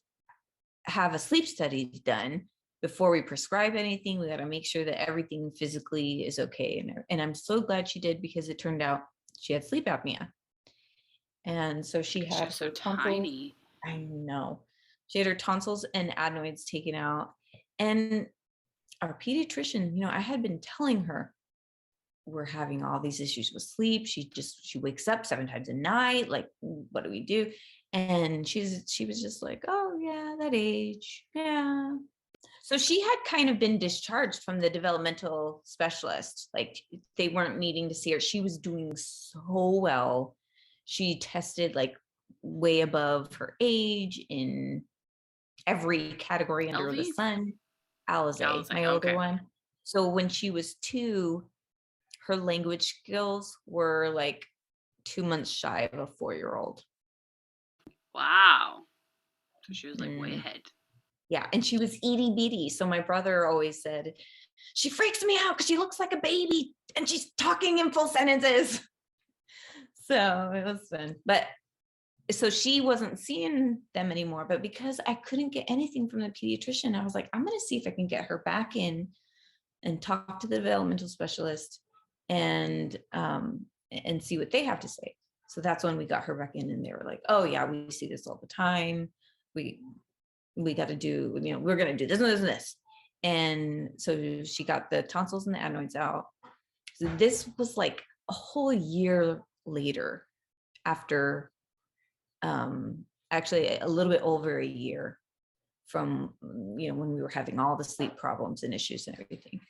have a sleep study done before we prescribe anything. We got to make sure that everything physically is okay. And I'm so glad she did, because it turned out she had sleep apnea. And so she had so her tonsils. tiny. I know. She had her tonsils and adenoids taken out. And our pediatrician, I had been telling her, we're having all these issues with sleep. She wakes up 7 times a night. Like, what do we do? And she was just like, oh yeah, that age. Yeah. So she had kind of been discharged from the developmental specialist. Like, they weren't needing to see her. She was doing so well. She tested like way above her age in every category under the Elvie? sun. Alize, my older Okay. one. So when she was 2, her language skills were like 2 months shy of a 4-year-old. Wow. So she was like way ahead. Yeah, and she was itty bitty. So my brother always said, she freaks me out because she looks like a baby and she's talking in full sentences. So it was fun. But so she wasn't seeing them anymore. But because I couldn't get anything from the pediatrician, I was like, I'm going to see if I can get her back in and talk to the developmental specialist and see what they have to say. So that's when we got her back in, and they were like, oh yeah, we see this all the time. We got to do, we're going to do this and this and this. And so she got the tonsils and the adenoids out. So this was like a whole year later, after actually a little bit over a year from, when we were having all the sleep problems and issues and everything.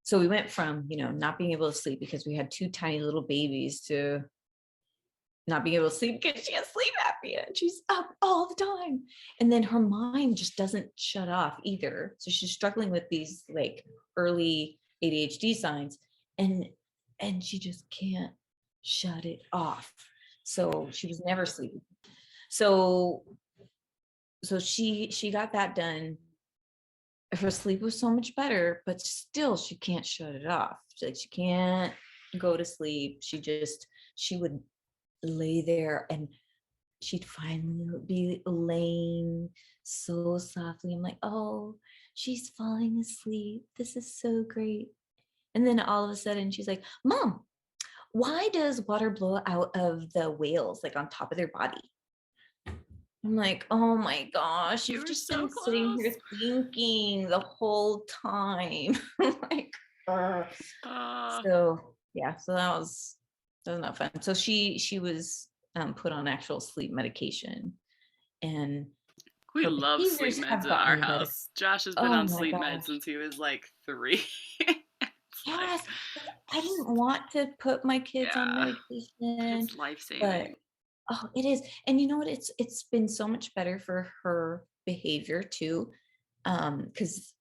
So we went from, not being able to sleep because we had 2 tiny little babies to not being able to sleep because she has sleep apnea and she's up all the time. And then her mind just doesn't shut off either. So she's struggling with these like early ADHD signs, and she just can't shut it off. So she was never sleeping. So she got that done. Her sleep was so much better, but still she can't shut it off. She can't go to sleep. She would lay there, and she'd finally be laying so softly. I'm like, oh, she's falling asleep. This is so great. And then all of a sudden she's like, Mom, why does water blow out of the whales like on top of their body? I'm like, oh my gosh, you've just so been sitting here thinking the whole time. Like, so yeah, so that was not fun. So she was put on actual sleep medication, and We her love sleep behaviors meds have in our gotten better. house. Josh has been Oh on my sleep meds gosh. since he was like 3. It's like, Yes. Like, I didn't want to put my kids on yeah, but medication, it's life but saving. oh, it is. And you know what? It's been so much better for her behavior too. Because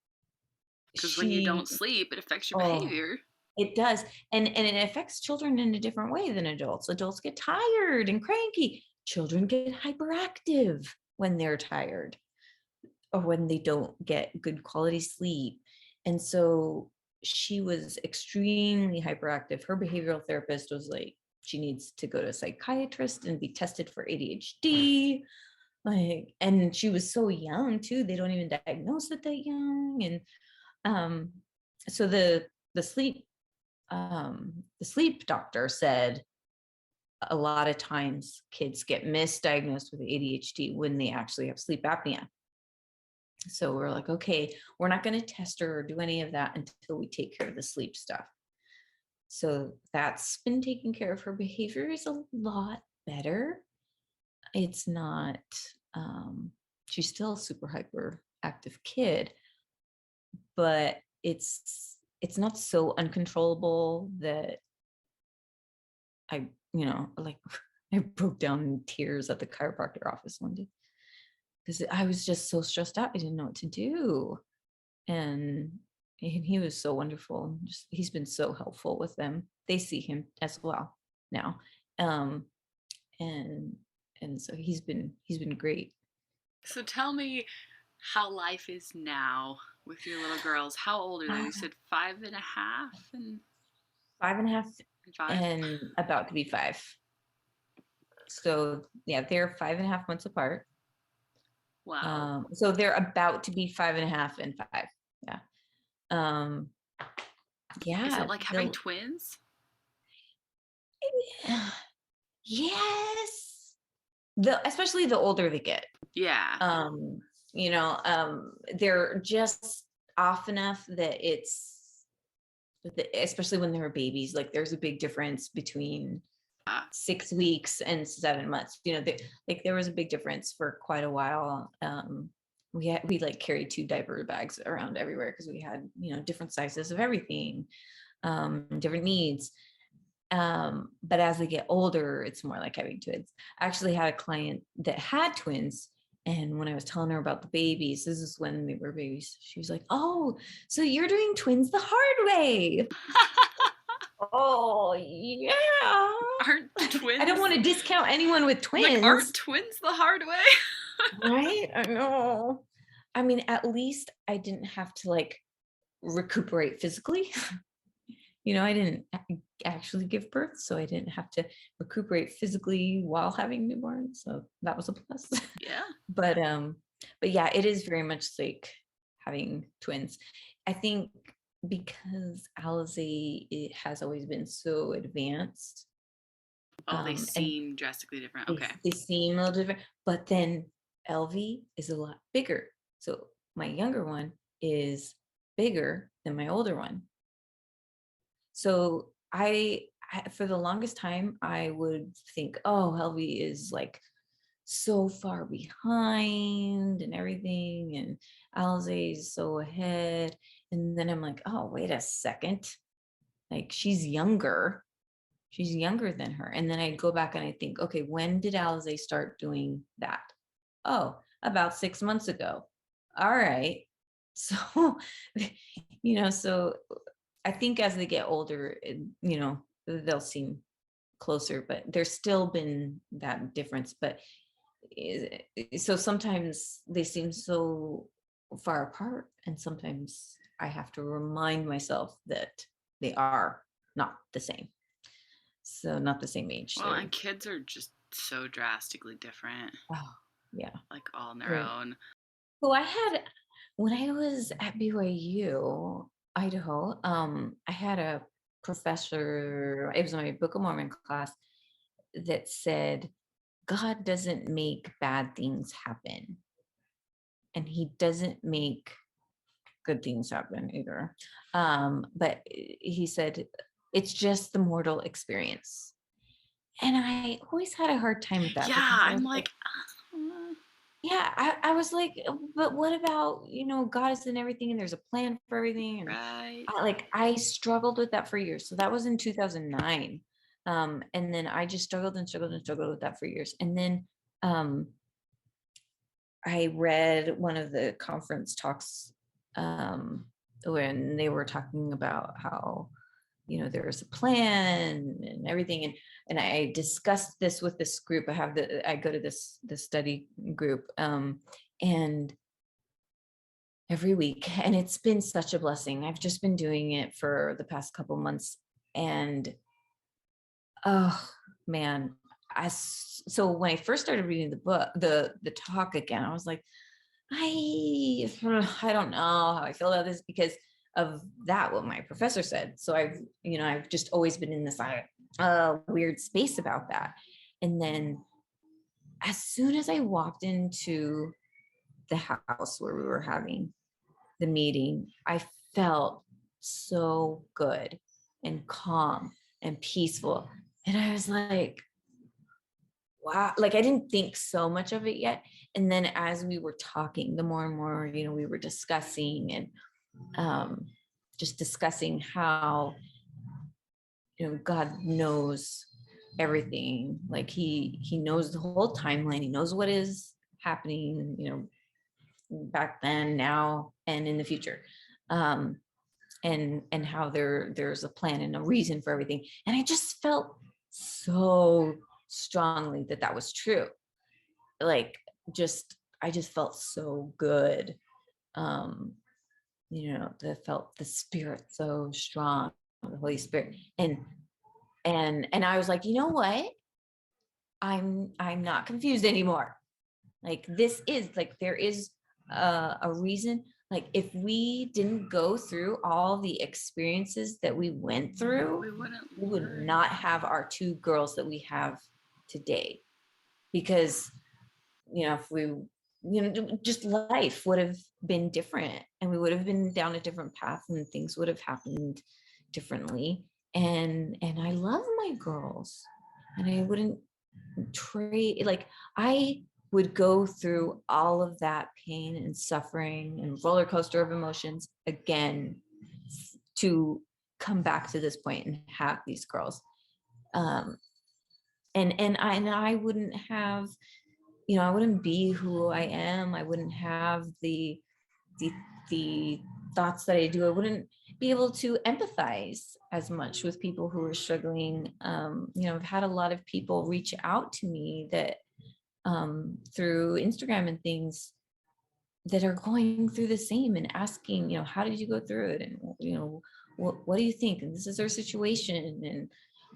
Because when you she don't sleep, it affects your oh, behavior. it does. And it affects children in a different way than adults. Adults get tired and cranky. Children get hyperactive when they're tired or when they don't get good quality sleep. And so she was extremely hyperactive. Her behavioral therapist was like, she needs to go to a psychiatrist and be tested for ADHD. Like, and she was so young too. They don't even diagnose it that young. And um, so the sleep the sleep doctor said a lot of times kids get misdiagnosed with ADHD when they actually have sleep apnea. So we're like, okay, we're not going to test her or do any of that until we take care of the sleep stuff. So that's been taking care of. Her behavior is a lot better. It's not, she's still a super hyperactive kid, but it's not so uncontrollable that I, like I broke down in tears at the chiropractor office one day because I was just so stressed out. I didn't know what to do. And he was so wonderful. Just he's been so helpful with them. They see him as well now. Um and so he's been great. So tell me how life is now with your little girls. How old are they? You said 5.5 and 5.5 5? and about to be 5. So yeah, they're 5.5 months apart. Wow. So they're about to be 5.5 and 5. Yeah. Um, Is it yeah. like having twins? Yes. Especially the older they get. Yeah. They're just off enough that especially when they were babies, like there's a big difference between 6 weeks and 7 months. There was a big difference for quite a while. We like carried 2 diaper bags around everywhere because we had different sizes of everything, different needs. But as they get older, it's more like having twins. I actually had a client that had twins, and when I was telling her about the babies, this is when they were babies, she was like, "Oh, so you're doing twins the hard way." Oh, yeah. Aren't twins? I don't want to discount anyone with twins. Like, aren't twins the hard way? Right? I know. I mean, at least I didn't have to recuperate physically. I didn't actually give birth, so I didn't have to recuperate physically while having newborns. So that was a plus. Yeah. But yeah, it is very much like having twins. I think because Alizé, it has always been so advanced. Oh, they And seem drastically different. Okay. they seem a little different, but then Elvie is a lot bigger. So my younger one is bigger than my older one. So for the longest time, I would think, oh, Elvie is like so far behind and everything, and Alizé is so ahead. And then I'm like, oh, wait a second. Like she's younger than her. And then I go back and I think, okay, when did Alizé start doing that? Oh, about 6 months ago. All right. So, so I think as they get older, they'll seem closer, but there's still been that difference. But so sometimes they seem so far apart, and sometimes I have to remind myself that they are not the same. So not the same age. Well, and kids are just so drastically different. Oh, yeah. Like all on their own. So when I was at BYU, Idaho, I had a professor, it was my Book of Mormon class, that said, God doesn't make bad things happen. And he doesn't make good things happen either. But he said, it's just the mortal experience. And I always had a hard time with that. Yeah, I'm like, yeah, I was like, but what about, God is in everything and there's a plan for everything. And Right. I struggled with that for years. So that was in 2009. And then I just struggled and struggled and struggled with that for years. And then um, I read one of the conference talks when they were talking about how, there's a plan and everything. And I discussed this with this group. I go to this study group. And every week, and it's been such a blessing. I've just been doing it for the past couple months, and oh man, so when I first started reading the book, the talk again, I was like, I don't know how I feel about this because of that, what my professor said. So I've just always been in this weird space about that. And then as soon as I walked into the house where we were having the meeting, I felt so good and calm and peaceful. And I was like, wow, like I didn't think so much of it yet. And then as we were talking, the more and more, we were discussing and just discussing how, God knows everything. Like he knows the whole timeline. He knows what is happening, back then, now, and in the future. And how there's a plan and a reason for everything. And I just felt so strongly that was true. Like I just felt so good. That felt the spirit so strong, the Holy Spirit. And I was like, you know what? I'm not confused anymore. Like this is like there is a reason. Like if we didn't go through all the experiences that we went through, We wouldn't we would learn. not have our two girls that we have today. Because if we just life would have been different, and we would have been down a different path, and things would have happened differently. And I love my girls, and I wouldn't trade. Like I would go through all of that pain and suffering and roller coaster of emotions again to come back to this point and have these girls. um and I wouldn't have, I wouldn't be who I am. I wouldn't have the the thoughts that I do. I wouldn't be able to empathize as much with people who are struggling. I've had a lot of people reach out to me that through Instagram and things, that are going through the same and asking, how did you go through it? And, what do you think? And this is their situation,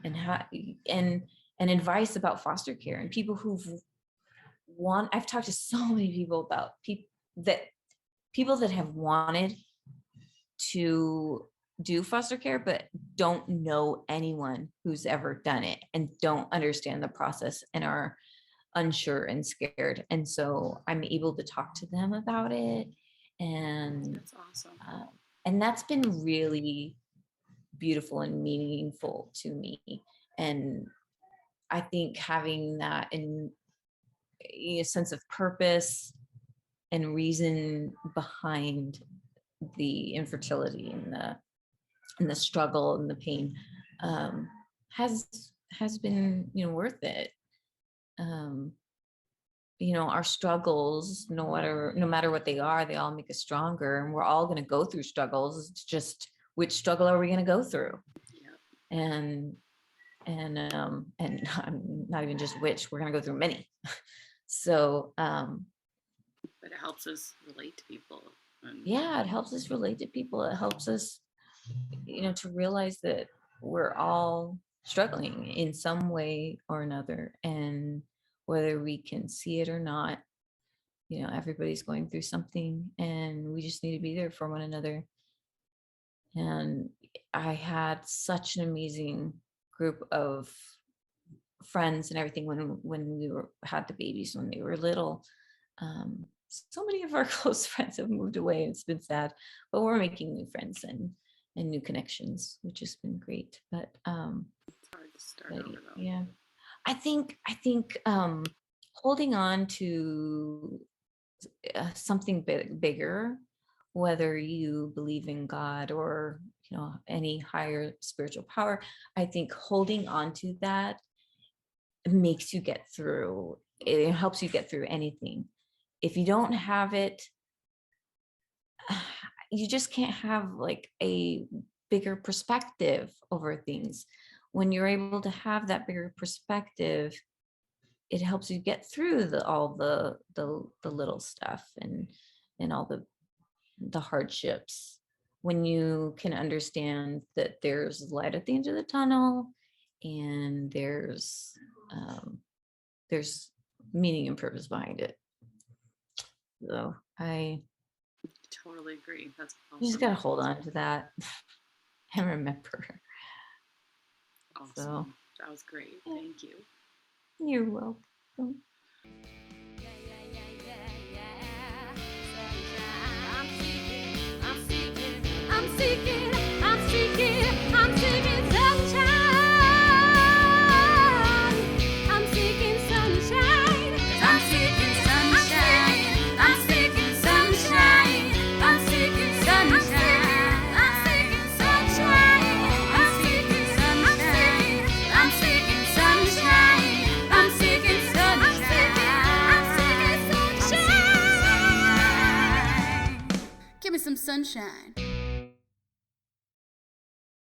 and how, and, and advice about foster care, and people I've talked to so many people about people that have wanted to do foster care, but don't know anyone who's ever done it and don't understand the process and are unsure and scared. And so I'm able to talk to them about it. And That's awesome. and that's been really beautiful and meaningful to me. And I think having that in a sense of purpose and reason behind the infertility and the struggle and the pain has been worth it. Our struggles, no matter what they are, they all make us stronger, and we're all going to go through struggles. It's just which struggle are we going to go through? Yep. And I'm not even just which, we're going to go through many. So But it helps us relate to people. Yeah, it helps us relate to people. It helps us, to realize that we're all struggling in some way or another. And whether we can see it or not, everybody's going through something, and we just need to be there for one another. And I had such an amazing group of friends and everything when we had the babies when they were little. So many of our close friends have moved away. It's been sad, but we're making new friends and new connections, which has been great. But it's hard to start over though. yeah, I think holding on to something bigger, whether you believe in God or, any higher spiritual power. I think holding on to that makes you get through. It helps you get through anything. If you don't have it, you just can't have like a bigger perspective over things. When you're able to have that bigger perspective, it helps you get through all the little stuff and all the hardships. When you can understand that there's light at the end of the tunnel, and there's meaning and purpose behind it. So I totally agree. That's awesome. You just gotta hold on to that and remember. Awesome. So, that was great. Thank you. You're welcome. Give me some sunshine.